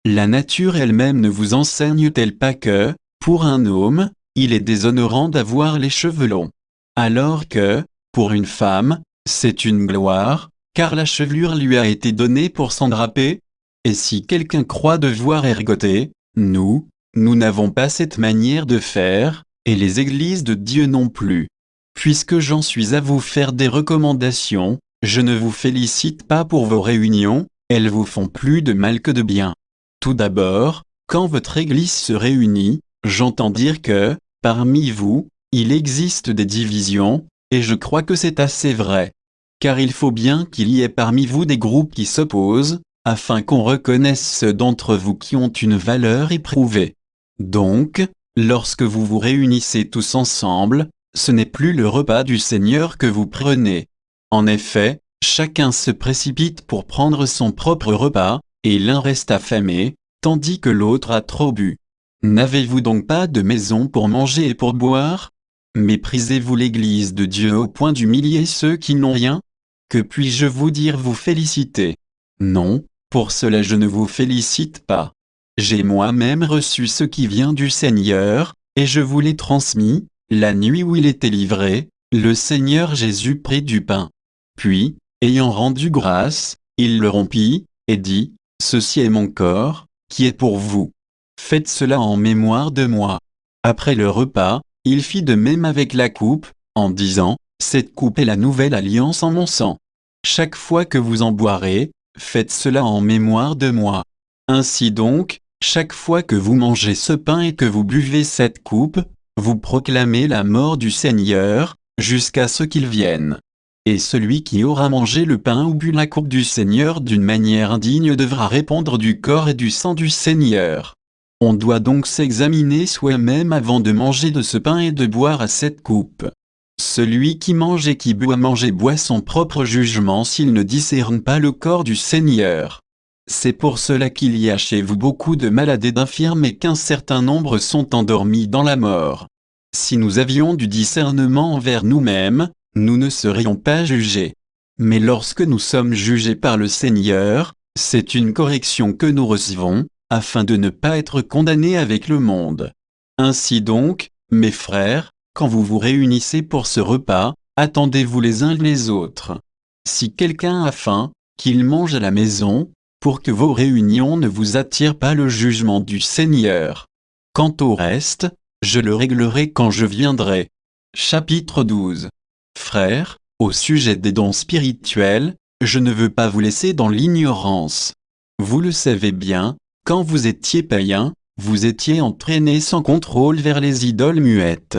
La nature elle-même ne vous enseigne-t-elle pas que, pour un homme, il est déshonorant d'avoir les cheveux longs, alors que, pour une femme, c'est une gloire, car la chevelure lui a été donnée pour s'endraper? Et si quelqu'un croit devoir ergoter, nous n'avons pas cette manière de faire, et les églises de Dieu non plus. Puisque j'en suis à vous faire des recommandations, je ne vous félicite pas pour vos réunions, elles vous font plus de mal que de bien. Tout d'abord, quand votre église se réunit, j'entends dire que, parmi vous, il existe des divisions, et je crois que c'est assez vrai. Car il faut bien qu'il y ait parmi vous des groupes qui s'opposent, afin qu'on reconnaisse ceux d'entre vous qui ont une valeur éprouvée. Donc, lorsque vous vous réunissez tous ensemble, ce n'est plus le repas du Seigneur que vous prenez. En effet, chacun se précipite pour prendre son propre repas, et l'un reste affamé, tandis que l'autre a trop bu. N'avez-vous donc pas de maison pour manger et pour boire? Méprisez-vous l'Église de Dieu au point d'humilier ceux qui n'ont rien? Que puis-je vous dire vous féliciter? Non, pour cela je ne vous félicite pas. J'ai moi-même reçu ce qui vient du Seigneur, et je vous l'ai transmis, la nuit où il était livré, le Seigneur Jésus prit du pain. Puis, ayant rendu grâce, il le rompit, et dit, « Ceci est mon corps, qui est pour vous. Faites cela en mémoire de moi. » Après le repas, il fit de même avec la coupe, en disant, « Cette coupe est la nouvelle alliance en mon sang. Chaque fois que vous en boirez, faites cela en mémoire de moi. Ainsi donc, chaque fois que vous mangez ce pain et que vous buvez cette coupe, vous proclamez la mort du Seigneur, jusqu'à ce qu'il vienne. Et celui qui aura mangé le pain ou bu la coupe du Seigneur d'une manière indigne devra répondre du corps et du sang du Seigneur. » On doit donc s'examiner soi-même avant de manger de ce pain et de boire à cette coupe. Celui qui mange et qui mange et boit son propre jugement s'il ne discerne pas le corps du Seigneur. C'est pour cela qu'il y a chez vous beaucoup de malades et d'infirmes et qu'un certain nombre sont endormis dans la mort. Si nous avions du discernement envers nous-mêmes, nous ne serions pas jugés. Mais lorsque nous sommes jugés par le Seigneur, c'est une correction que nous recevons, afin de ne pas être condamnés avec le monde. Ainsi donc, mes frères, quand vous vous réunissez pour ce repas, attendez-vous les uns les autres. Si quelqu'un a faim, qu'il mange à la maison, pour que vos réunions ne vous attirent pas le jugement du Seigneur. Quant au reste, je le réglerai quand je viendrai. Chapitre 12. Frères, au sujet des dons spirituels, je ne veux pas vous laisser dans l'ignorance. Vous le savez bien, quand vous étiez païens, vous étiez entraînés sans contrôle vers les idoles muettes.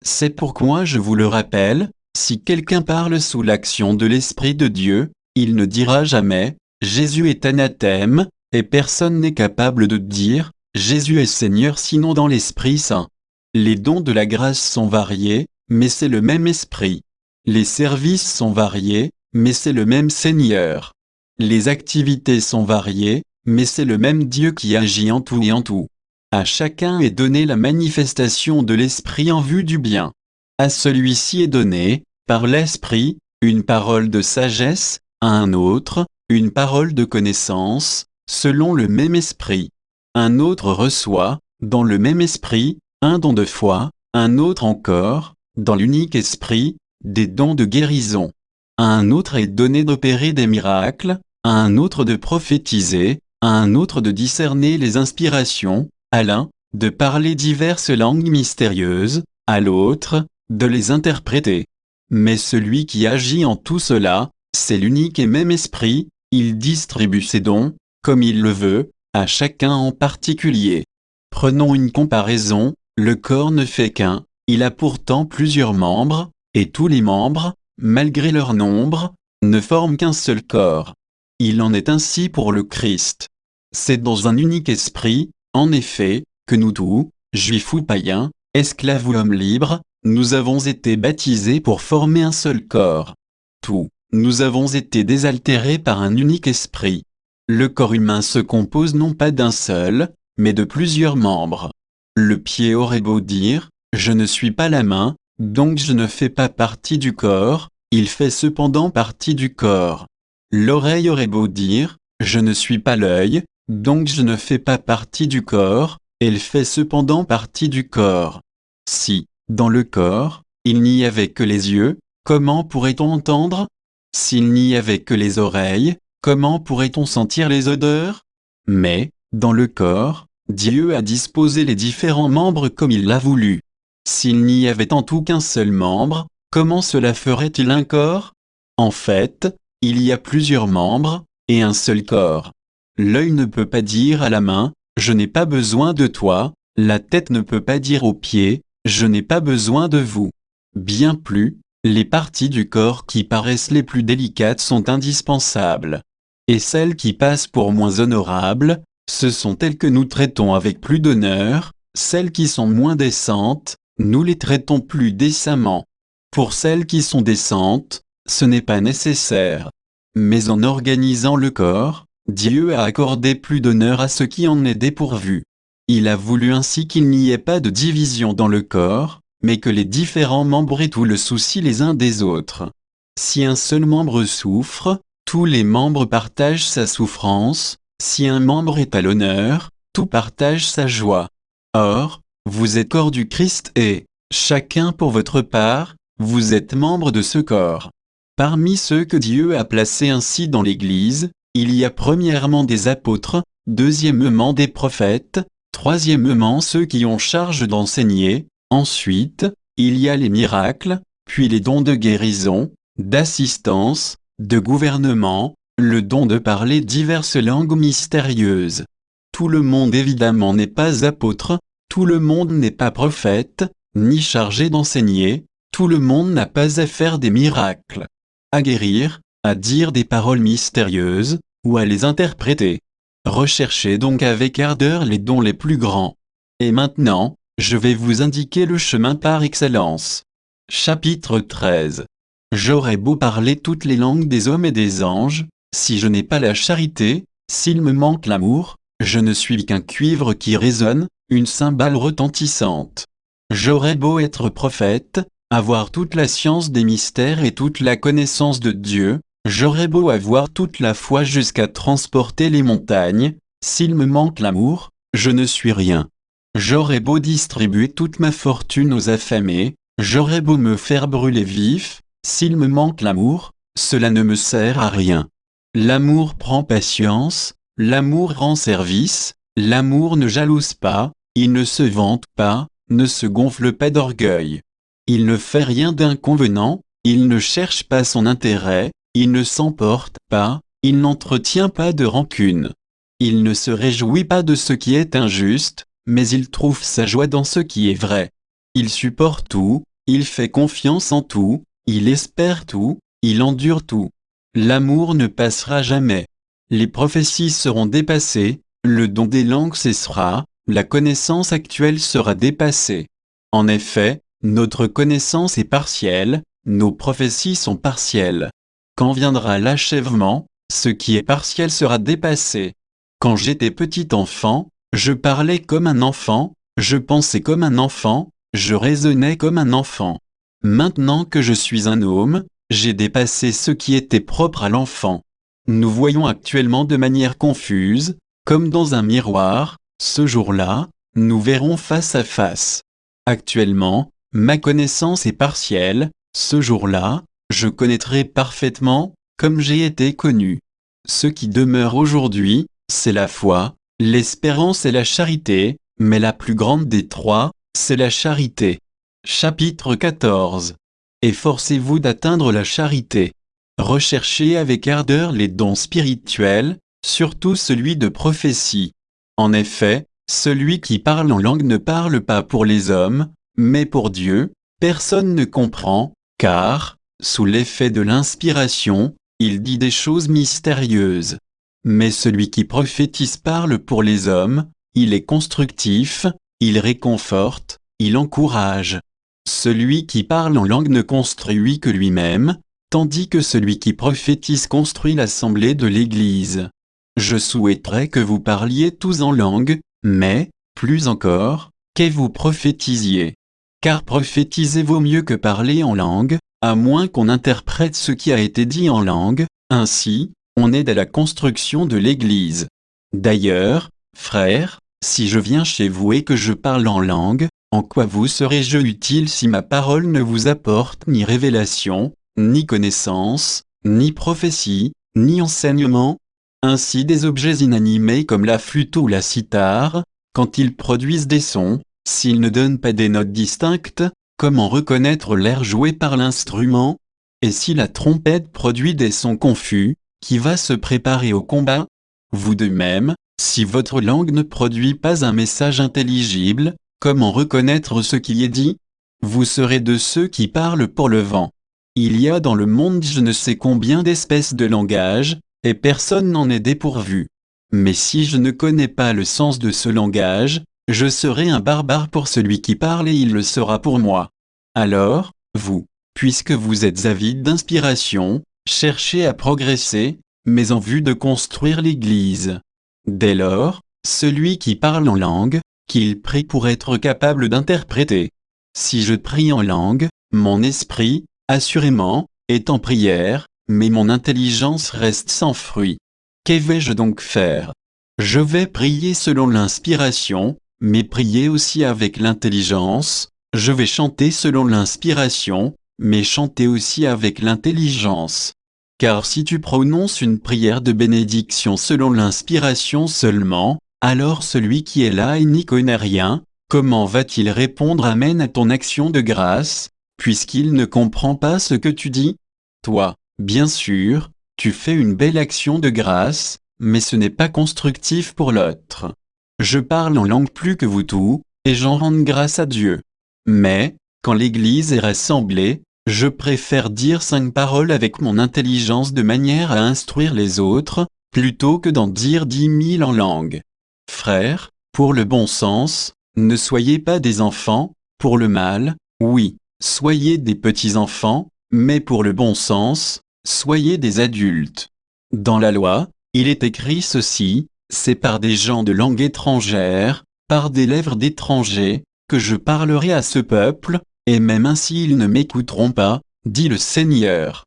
C'est pourquoi je vous le rappelle, si quelqu'un parle sous l'action de l'Esprit de Dieu, il ne dira jamais « Jésus est anathème » et personne n'est capable de dire « Jésus est Seigneur » sinon dans l'Esprit Saint. Les dons de la grâce sont variés, mais c'est le même Esprit. Les services sont variés, mais c'est le même Seigneur. Les activités sont variées, mais c'est le même Dieu qui agit en tout et en tout. À chacun est donnée la manifestation de l'Esprit en vue du bien. À celui-ci est donné, par l'Esprit, une parole de sagesse, à un autre, une parole de connaissance, selon le même Esprit. Un autre reçoit, dans le même Esprit, un don de foi, un autre encore, dans l'unique Esprit, des dons de guérison. À un autre est donné d'opérer des miracles, à un autre de prophétiser, à un autre de discerner les inspirations, à l'un, de parler diverses langues mystérieuses, à l'autre, de les interpréter. Mais celui qui agit en tout cela, c'est l'unique et même Esprit, il distribue ses dons, comme il le veut, à chacun en particulier. Prenons une comparaison, le corps ne fait qu'un, il a pourtant plusieurs membres, et tous les membres, malgré leur nombre, ne forment qu'un seul corps. Il en est ainsi pour le Christ. C'est dans un unique esprit, en effet, que nous tous, juifs ou païens, esclaves ou hommes libres, nous avons été baptisés pour former un seul corps. Tous, nous avons été désaltérés par un unique esprit. Le corps humain se compose non pas d'un seul, mais de plusieurs membres. Le pied aurait beau dire « Je ne suis pas la main, donc je ne fais pas partie du corps », il fait cependant partie du corps. L'oreille aurait beau dire « Je ne suis pas l'œil, donc je ne fais pas partie du corps », elle fait cependant partie du corps. Si, dans le corps, il n'y avait que les yeux, comment pourrait-on entendre? S'il n'y avait que les oreilles, comment pourrait-on sentir les odeurs? Mais, dans le corps, Dieu a disposé les différents membres comme il l'a voulu. S'il n'y avait en tout qu'un seul membre, comment cela ferait-il un corps? En fait, il y a plusieurs membres, et un seul corps. L'œil ne peut pas dire à la main, « Je n'ai pas besoin de toi », la tête ne peut pas dire aux pieds, « Je n'ai pas besoin de vous ». Bien plus, les parties du corps qui paraissent les plus délicates sont indispensables. Et celles qui passent pour moins honorables, ce sont elles que nous traitons avec plus d'honneur, celles qui sont moins décentes, nous les traitons plus décemment. Pour celles qui sont décentes, ce n'est pas nécessaire. Mais en organisant le corps, Dieu a accordé plus d'honneur à ce qui en est dépourvu. Il a voulu ainsi qu'il n'y ait pas de division dans le corps, mais que les différents membres aient tout le souci les uns des autres. Si un seul membre souffre, tous les membres partagent sa souffrance, si un membre est à l'honneur, tout partage sa joie. Or, vous êtes corps du Christ et, chacun pour votre part, vous êtes membre de ce corps. Parmi ceux que Dieu a placés ainsi dans l'Église, il y a premièrement des apôtres, deuxièmement des prophètes, troisièmement ceux qui ont charge d'enseigner, ensuite, il y a les miracles, puis les dons de guérison, d'assistance, de gouvernement, le don de parler diverses langues mystérieuses. Tout le monde évidemment n'est pas apôtre, tout le monde n'est pas prophète, ni chargé d'enseigner, tout le monde n'a pas à faire des miracles, à guérir, à dire des paroles mystérieuses, ou à les interpréter. Recherchez donc avec ardeur les dons les plus grands. Et maintenant, je vais vous indiquer le chemin par excellence. Chapitre 13. J'aurais beau parler toutes les langues des hommes et des anges, si je n'ai pas la charité, s'il me manque l'amour, je ne suis qu'un cuivre qui résonne, une cymbale retentissante. J'aurais beau être prophète, avoir toute la science des mystères et toute la connaissance de Dieu, j'aurais beau avoir toute la foi jusqu'à transporter les montagnes, s'il me manque l'amour, je ne suis rien. J'aurais beau distribuer toute ma fortune aux affamés, j'aurais beau me faire brûler vif, s'il me manque l'amour, cela ne me sert à rien. L'amour prend patience, l'amour rend service, l'amour ne jalouse pas, il ne se vante pas, ne se gonfle pas d'orgueil. Il ne fait rien d'inconvenant, il ne cherche pas son intérêt, il ne s'emporte pas, il n'entretient pas de rancune. Il ne se réjouit pas de ce qui est injuste, mais il trouve sa joie dans ce qui est vrai. Il supporte tout, il fait confiance en tout, il espère tout, il endure tout. L'amour ne passera jamais. Les prophéties seront dépassées, le don des langues cessera, la connaissance actuelle sera dépassée. En effet, notre connaissance est partielle, nos prophéties sont partielles. Quand viendra l'achèvement, ce qui est partiel sera dépassé. Quand j'étais petit enfant, je parlais comme un enfant, je pensais comme un enfant, je raisonnais comme un enfant. Maintenant que je suis un homme, j'ai dépassé ce qui était propre à l'enfant. Nous voyons actuellement de manière confuse, comme dans un miroir, ce jour-là, nous verrons face à face. Actuellement, ma connaissance est partielle, ce jour-là, je connaîtrai parfaitement, comme j'ai été connu. Ce qui demeure aujourd'hui, c'est la foi, l'espérance et la charité, mais la plus grande des trois, c'est la charité. Chapitre 14. Efforcez-vous d'atteindre la charité. Recherchez avec ardeur les dons spirituels, surtout celui de prophétie. En effet, celui qui parle en langue ne parle pas pour les hommes, mais pour Dieu. Personne ne comprend, car, sous l'effet de l'inspiration, il dit des choses mystérieuses. Mais celui qui prophétise parle pour les hommes, il est constructif, il réconforte, il encourage. Celui qui parle en langue ne construit que lui-même, tandis que celui qui prophétise construit l'assemblée de l'Église. Je souhaiterais que vous parliez tous en langue, mais, plus encore, que vous prophétisiez. Car prophétiser vaut mieux que parler en langue, à moins qu'on interprète ce qui a été dit en langue, ainsi, on aide à la construction de l'Église. D'ailleurs, frères, si je viens chez vous et que je parle en langue, en quoi vous serais-je utile si ma parole ne vous apporte ni révélation, ni connaissance, ni prophétie, ni enseignement? Ainsi des objets inanimés comme la flûte ou la cithare, quand ils produisent des sons, s'ils ne donnent pas des notes distinctes, comment reconnaître l'air joué par l'instrument? Et si la trompette produit des sons confus, qui va se préparer au combat? Vous de même, si votre langue ne produit pas un message intelligible, comment reconnaître ce qui y est dit? Vous serez de ceux qui parlent pour le vent. Il y a dans le monde je ne sais combien d'espèces de langage, et personne n'en est dépourvu. Mais si je ne connais pas le sens de ce langage, je serai un barbare pour celui qui parle et il le sera pour moi. Alors, vous, puisque vous êtes avide d'inspiration, cherchez à progresser, mais en vue de construire l'Église. Dès lors, celui qui parle en langue, qu'il prie pour être capable d'interpréter. Si je prie en langue, mon esprit, assurément, est en prière, mais mon intelligence reste sans fruit. Que vais-je donc faire? Je vais prier selon l'inspiration, mais prier aussi avec l'intelligence. Je vais chanter selon l'inspiration, mais chanter aussi avec l'intelligence. Car si tu prononces une prière de bénédiction selon l'inspiration seulement, alors celui qui est là et n'y connaît rien, comment va-t-il répondre Amen à ton action de grâce, puisqu'il ne comprend pas ce que tu dis? Toi, bien sûr, tu fais une belle action de grâce, mais ce n'est pas constructif pour l'autre. Je parle en langue plus que vous tous, et j'en rends grâce à Dieu. Mais, quand l'Église est rassemblée, je préfère dire 5 paroles avec mon intelligence de manière à instruire les autres, plutôt que d'en dire 10 000 en langue. Frères, pour le bon sens, ne soyez pas des enfants, pour le mal, oui, soyez des petits-enfants, mais pour le bon sens, soyez des adultes. Dans la loi, il est écrit ceci, c'est par des gens de langue étrangère, par des lèvres d'étrangers, que je parlerai à ce peuple, et même ainsi ils ne m'écouteront pas, dit le Seigneur.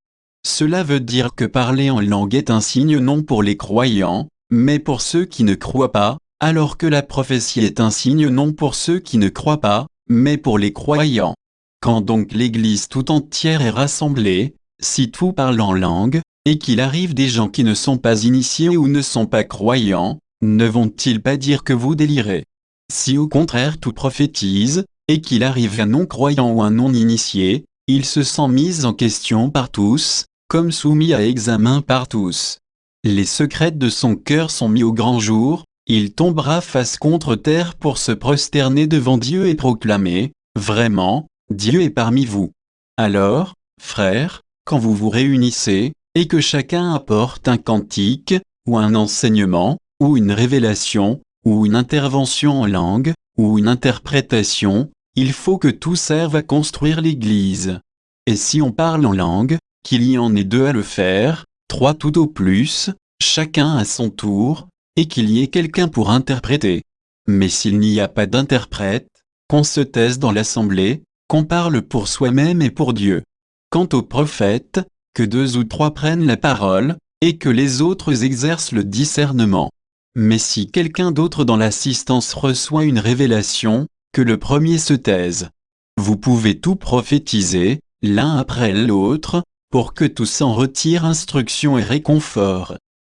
Cela veut dire que parler en langue est un signe non pour les croyants, mais pour ceux qui ne croient pas, alors que la prophétie est un signe non pour ceux qui ne croient pas, mais pour les croyants. Quand donc l'Église tout entière est rassemblée, Si tout parle en langue, et qu'il arrive des gens qui ne sont pas initiés ou ne sont pas croyants, ne vont-ils pas dire que vous délirez? Si au contraire tout prophétise, et qu'il arrive un non-croyant ou un non-initié, il se sent mis en question par tous, comme soumis à examen par tous. Les secrets de son cœur sont mis au grand jour, il tombera face contre terre pour se prosterner devant Dieu et proclamer, vraiment, Dieu est parmi vous. Alors, frères, quand vous vous réunissez, et que chacun apporte un cantique, ou un enseignement, ou une révélation, ou une intervention en langue, ou une interprétation, il faut que tout serve à construire l'Église. Et si on parle en langue, qu'il y en ait 2 à le faire, 3 tout au plus, chacun à son tour, et qu'il y ait quelqu'un pour interpréter. Mais s'il n'y a pas d'interprète, qu'on se taise dans l'assemblée, qu'on parle pour soi-même et pour Dieu. Quant aux prophètes, que 2 ou 3 prennent la parole, et que les autres exercent le discernement. Mais si quelqu'un d'autre dans l'assistance reçoit une révélation, que le premier se taise. Vous pouvez tout prophétiser, l'un après l'autre, pour que tous en retirent instruction et réconfort.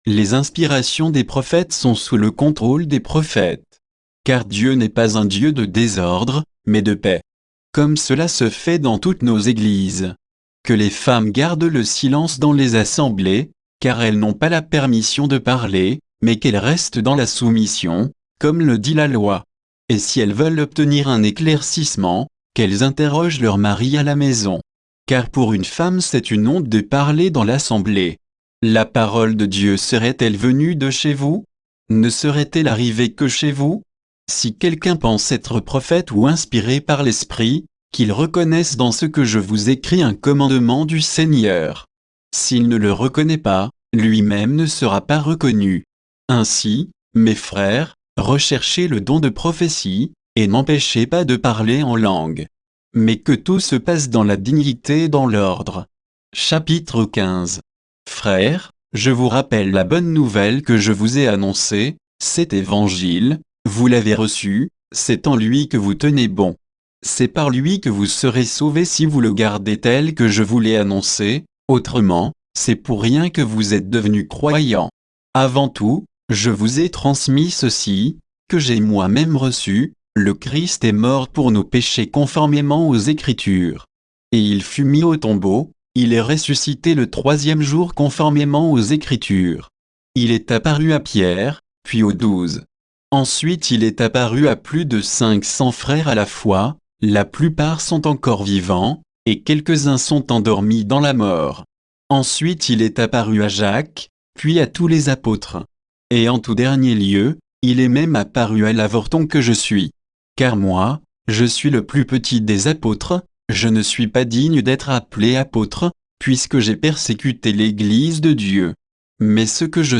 Les inspirations des prophètes sont sous le contrôle des prophètes. Car Dieu n'est pas un Dieu de désordre, mais de paix. Comme cela se fait dans toutes nos églises. Que les femmes gardent le silence dans les assemblées, car elles n'ont pas la permission de parler, mais qu'elles restent dans la soumission, comme le dit la loi. Et si elles veulent obtenir un éclaircissement, qu'elles interrogent leur mari à la maison. Car pour une femme c'est une honte de parler dans l'assemblée. La parole de Dieu serait-elle venue de chez vous? Ne serait-elle arrivée que chez vous? Si quelqu'un pense être prophète ou inspiré par l'Esprit, qu'il reconnaisse dans ce que je vous écris un commandement du Seigneur. S'il ne le reconnaît pas, lui-même ne sera pas reconnu. Ainsi, mes frères, recherchez le don de prophétie, et n'empêchez pas de parler en langue. Mais que tout se passe dans la dignité et dans l'ordre. Chapitre 15. Frères, je vous rappelle la bonne nouvelle que je vous ai annoncée, cet évangile, vous l'avez reçu, c'est en lui que vous tenez bon. C'est par lui que vous serez sauvés si vous le gardez tel que je vous l'ai annoncé, autrement, c'est pour rien que vous êtes devenus croyants. Avant tout, je vous ai transmis ceci, que j'ai moi-même reçu, le Christ est mort pour nos péchés conformément aux Écritures. Et il fut mis au tombeau, il est ressuscité le 3e jour conformément aux Écritures. Il est apparu à Pierre, puis aux 12. Ensuite il est apparu à plus de 500 frères à la fois, la plupart sont encore vivants, et quelques-uns sont endormis dans la mort. Ensuite il est apparu à Jacques, puis à tous les apôtres. Et en tout dernier lieu, il est même apparu à l'avorton que je suis. Car moi, je suis le plus petit des apôtres, je ne suis pas digne d'être appelé apôtre, puisque j'ai persécuté l'Église de Dieu. Mais ce que je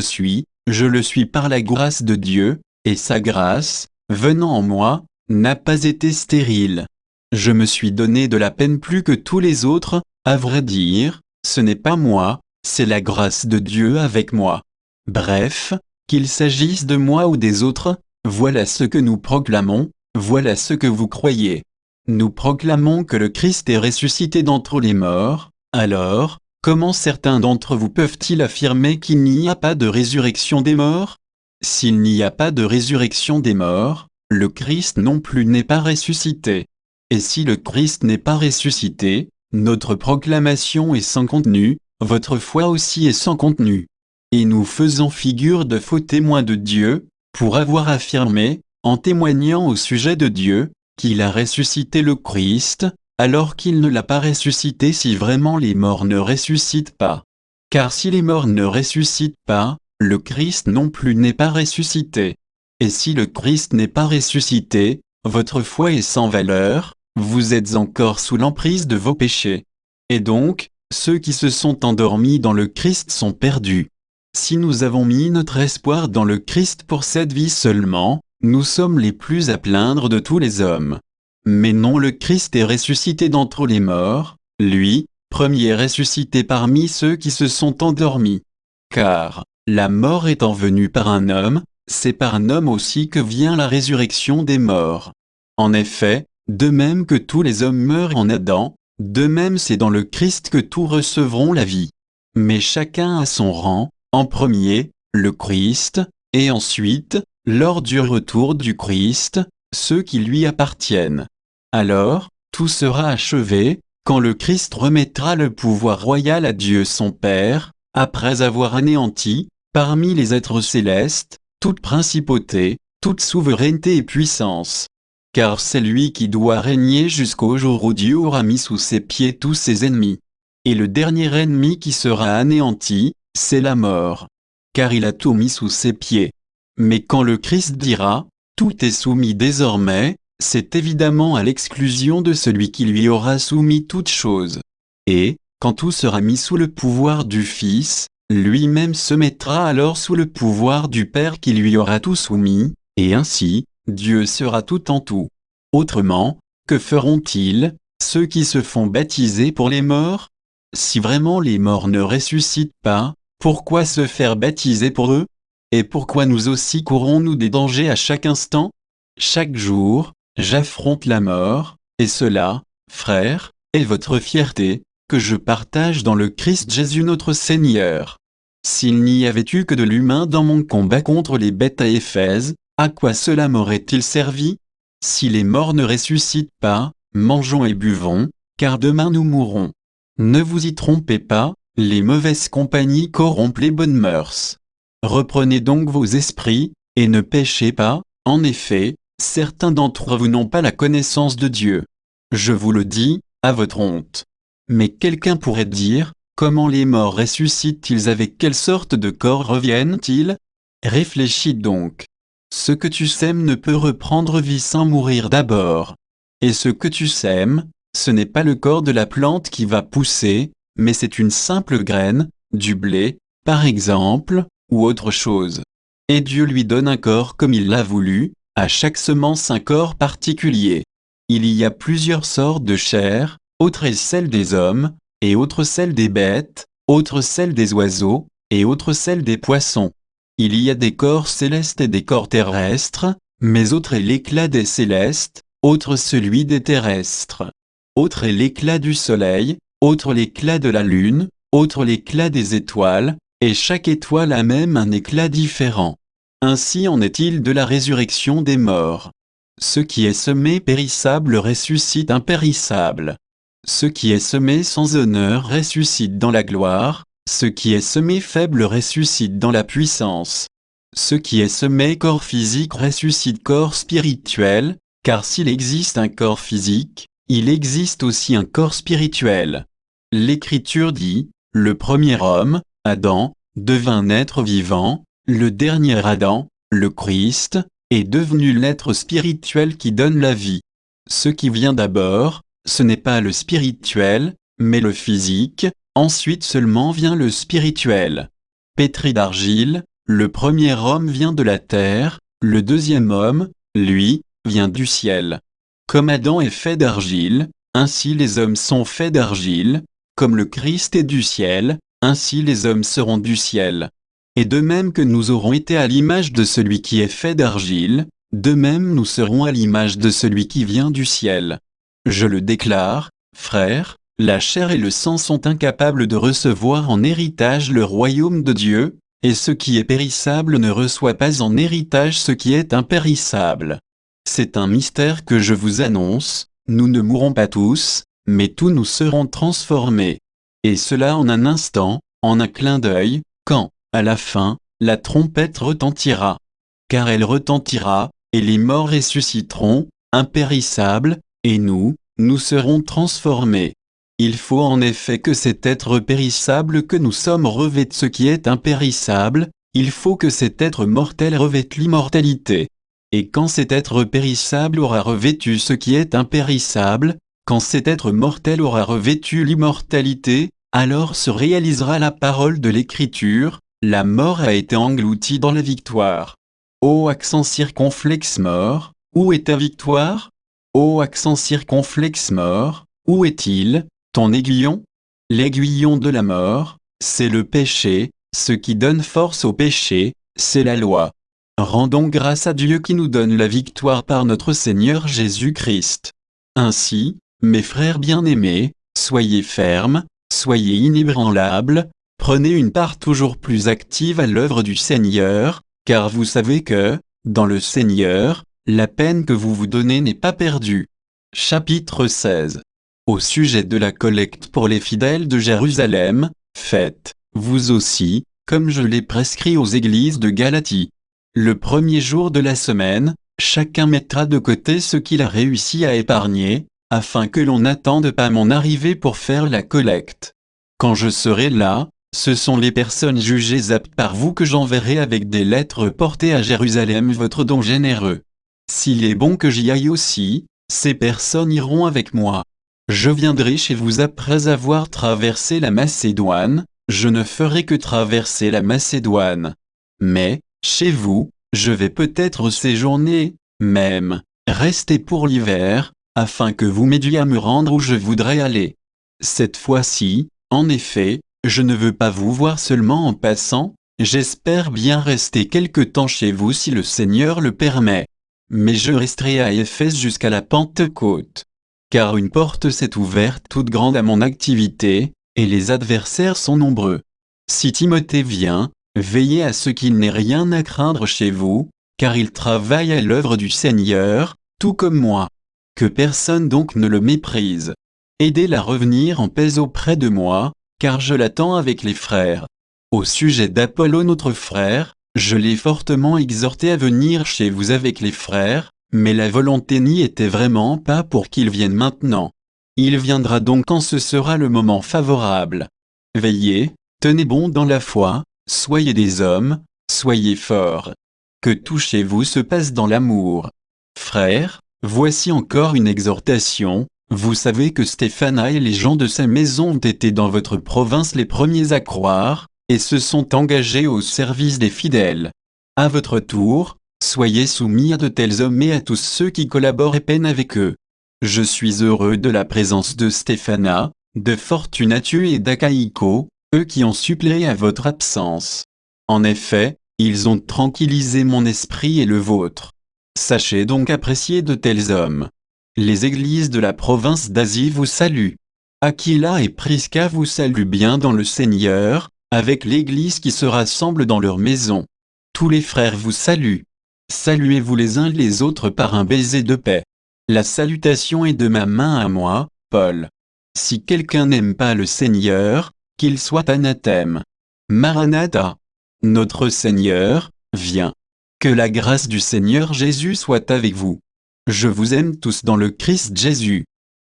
le suis par la grâce de Dieu, et sa grâce, venant en moi, n'a pas été stérile. Je me suis donné de la peine plus que tous les autres, à vrai dire, ce n'est pas moi, c'est la grâce de Dieu avec moi. Bref, qu'il s'agisse de moi ou des autres, voilà ce que nous proclamons, voilà ce que vous croyez. Nous proclamons que le Christ est ressuscité d'entre les morts, alors, comment certains d'entre vous peuvent-ils affirmer qu'il n'y a pas de résurrection des morts? S'il n'y a pas de résurrection des morts, le Christ non plus n'est pas ressuscité. Et si le Christ n'est pas ressuscité, notre proclamation est sans contenu, votre foi aussi est sans contenu. Et nous faisons figure de faux témoins de Dieu, pour avoir affirmé, en témoignant au sujet de Dieu, qu'il a ressuscité le Christ, alors qu'il ne l'a pas ressuscité si vraiment les morts ne ressuscitent pas. Car si les morts ne ressuscitent pas, le Christ non plus n'est pas ressuscité. Et si le Christ n'est pas ressuscité, votre foi est sans valeur, vous êtes encore sous l'emprise de vos péchés. Et donc, ceux qui se sont endormis dans le Christ sont perdus. Si nous avons mis notre espoir dans le Christ pour cette vie seulement, nous sommes les plus à plaindre de tous les hommes. Mais non, le Christ est ressuscité d'entre les morts, lui, premier ressuscité parmi ceux qui se sont endormis. Car, la mort étant venue par un homme, c'est par un homme aussi que vient la résurrection des morts. En effet, de même que tous les hommes meurent en Adam, De même c'est dans le Christ que tous recevront la vie. Mais chacun à son rang, en premier, le Christ, et ensuite, lors du retour du Christ, ceux qui lui appartiennent. Alors, tout sera achevé, quand le Christ remettra le pouvoir royal à Dieu son Père, après avoir anéanti, parmi les êtres célestes, toute principauté, toute souveraineté et puissance. Car c'est lui qui doit régner jusqu'au jour où Dieu aura mis sous ses pieds tous ses ennemis. Et le dernier ennemi qui sera anéanti, c'est la mort. Car il a tout mis sous ses pieds. Mais quand le Christ dira, tout est soumis désormais, c'est évidemment à l'exclusion de celui qui lui aura soumis toutes choses. Et, quand tout sera mis sous le pouvoir du Fils, lui-même se mettra alors sous le pouvoir du Père qui lui aura tout soumis, et ainsi, Dieu sera tout en tout. Autrement, que feront-ils, ceux qui se font baptiser pour les morts? Si vraiment les morts ne ressuscitent pas, pourquoi se faire baptiser pour eux? Et pourquoi nous aussi courons-nous des dangers à chaque instant? Chaque jour, j'affronte la mort, et cela, frères, est votre fierté, que je partage dans le Christ Jésus notre Seigneur. S'il n'y avait eu que de l'humain dans mon combat contre les bêtes à Éphèse, à quoi cela m'aurait-il servi? Si les morts ne ressuscitent pas, mangeons et buvons, car demain nous mourrons. Ne vous y trompez pas, les mauvaises compagnies corrompent les bonnes mœurs. Reprenez donc vos esprits, et ne péchez pas, en effet, certains d'entre vous n'ont pas la connaissance de Dieu. Je vous le dis, à votre honte. Mais quelqu'un pourrait dire, comment les morts ressuscitent-ils, avec quelle sorte de corps reviennent-ils? Réfléchis donc. Ce que tu sèmes ne peut reprendre vie sans mourir d'abord. Et ce que tu sèmes, ce n'est pas le corps de la plante qui va pousser, mais c'est une simple graine, du blé, par exemple, ou autre chose. Et Dieu lui donne un corps comme il l'a voulu, à chaque semence un corps particulier. Il y a plusieurs sortes de chair, autre est celle des hommes, et autre celle des bêtes, autre celle des oiseaux, et autre celle des poissons. Il y a des corps célestes et des corps terrestres, mais autre est l'éclat des célestes, autre celui des terrestres. Autre est l'éclat du soleil, autre l'éclat de la lune, autre l'éclat des étoiles, et chaque étoile a même un éclat différent. Ainsi en est-il de la résurrection des morts. Ce qui est semé périssable ressuscite impérissable. Ce qui est semé sans honneur ressuscite dans la gloire, ce qui est semé faible ressuscite dans la puissance. Ce qui est semé corps physique ressuscite corps spirituel, car s'il existe un corps physique, il existe aussi un corps spirituel. L'Écriture dit, le premier homme, Adam, devint être vivant, le dernier Adam, le Christ, est devenu l'être spirituel qui donne la vie. Ce qui vient d'abord, ce n'est pas le spirituel, mais le physique, ensuite seulement vient le spirituel. Pétri d'argile, le premier homme vient de la terre, le deuxième homme, lui, vient du ciel. Comme Adam est fait d'argile, ainsi les hommes sont faits d'argile, comme le Christ est du ciel, ainsi les hommes seront du ciel. Et de même que nous aurons été à l'image de celui qui est fait d'argile, de même nous serons à l'image de celui qui vient du ciel. Je le déclare, frères, la chair et le sang sont incapables de recevoir en héritage le royaume de Dieu, et ce qui est périssable ne reçoit pas en héritage ce qui est impérissable. C'est un mystère que je vous annonce, nous ne mourrons pas tous, mais tous nous serons transformés. Et cela en un instant, en un clin d'œil, quand, à la fin, la trompette retentira. Car elle retentira, et les morts ressusciteront, impérissables, et nous serons transformés. Il faut en effet que cet être périssable que nous sommes revête ce qui est impérissable, il faut que cet être mortel revête l'immortalité. Et quand cet être périssable aura revêtu ce qui est impérissable, quand cet être mortel aura revêtu l'immortalité, alors se réalisera la parole de l'Écriture, la mort a été engloutie dans la victoire. Ô accent circonflexe mort, où est ta victoire? Ô accent circonflexe mort, où est-il, ton aiguillon? L'aiguillon de la mort, c'est le péché, ce qui donne force au péché, c'est la loi. Rendons grâce à Dieu qui nous donne la victoire par notre Seigneur Jésus-Christ. Ainsi, mes frères bien-aimés, Soyez fermes, soyez inébranlables, prenez une part toujours plus active à l'œuvre du Seigneur, car vous savez que, dans le Seigneur, la peine que vous vous donnez n'est pas perdue. Chapitre 16. Au sujet de la collecte pour les fidèles de Jérusalem, faites, vous aussi, comme je l'ai prescrit aux églises de Galatie. Le premier jour de la semaine, chacun mettra de côté ce qu'il a réussi à épargner, afin que l'on n'attende pas mon arrivée pour faire la collecte. Quand je serai là, ce sont les personnes jugées aptes par vous que j'enverrai avec des lettres portées à Jérusalem votre don généreux. S'il est bon que j'y aille aussi, ces personnes iront avec moi. Je viendrai chez vous après avoir traversé la Macédoine, je ne ferai que traverser la Macédoine. Mais, chez vous, je vais peut-être séjourner, même, rester pour l'hiver, afin que vous m'aidiez à me rendre où je voudrais aller. Cette fois-ci, en effet, je ne veux pas vous voir seulement en passant, j'espère bien rester quelque temps chez vous si le Seigneur le permet. Mais je resterai à Éphèse jusqu'à la Pentecôte. Car une porte s'est ouverte toute grande à mon activité, et les adversaires sont nombreux. Si Timothée vient, veillez à ce qu'il n'ait rien à craindre chez vous, car il travaille à l'œuvre du Seigneur, tout comme moi. Que personne donc ne le méprise. Aidez-le à revenir en paix auprès de moi, car je l'attends avec les frères. Au sujet d'Apollo notre frère, je l'ai fortement exhorté à venir chez vous avec les frères, mais la volonté n'y était vraiment pas pour qu'il vienne maintenant. Il viendra donc quand ce sera le moment favorable. Veillez, tenez bon dans la foi, soyez des hommes, soyez forts. Que tout chez vous se passe dans l'amour. Frères, voici encore une exhortation. Vous savez que Stéphana et les gens de sa maison ont été dans votre province les premiers à croire, et se sont engagés au service des fidèles. À votre tour, soyez soumis à de tels hommes et à tous ceux qui collaborent et peinent avec eux. Je suis heureux de la présence de Stéphana, de Fortunatus et d'Achaïco, eux qui ont suppléé à votre absence. En effet, ils ont tranquillisé mon esprit et le vôtre. Sachez donc apprécier de tels hommes. Les églises de la province d'Asie vous saluent. Aquila et Prisca vous saluent bien dans le Seigneur, avec l'église qui se rassemble dans leur maison. Tous les frères vous saluent. Saluez-vous les uns les autres par un baiser de paix. La salutation est de ma main à moi, Paul. Si quelqu'un n'aime pas le Seigneur, qu'il soit anathème. Maranatha. Notre Seigneur, viens. Que la grâce du Seigneur Jésus soit avec vous. Je vous aime tous dans le Christ Jésus.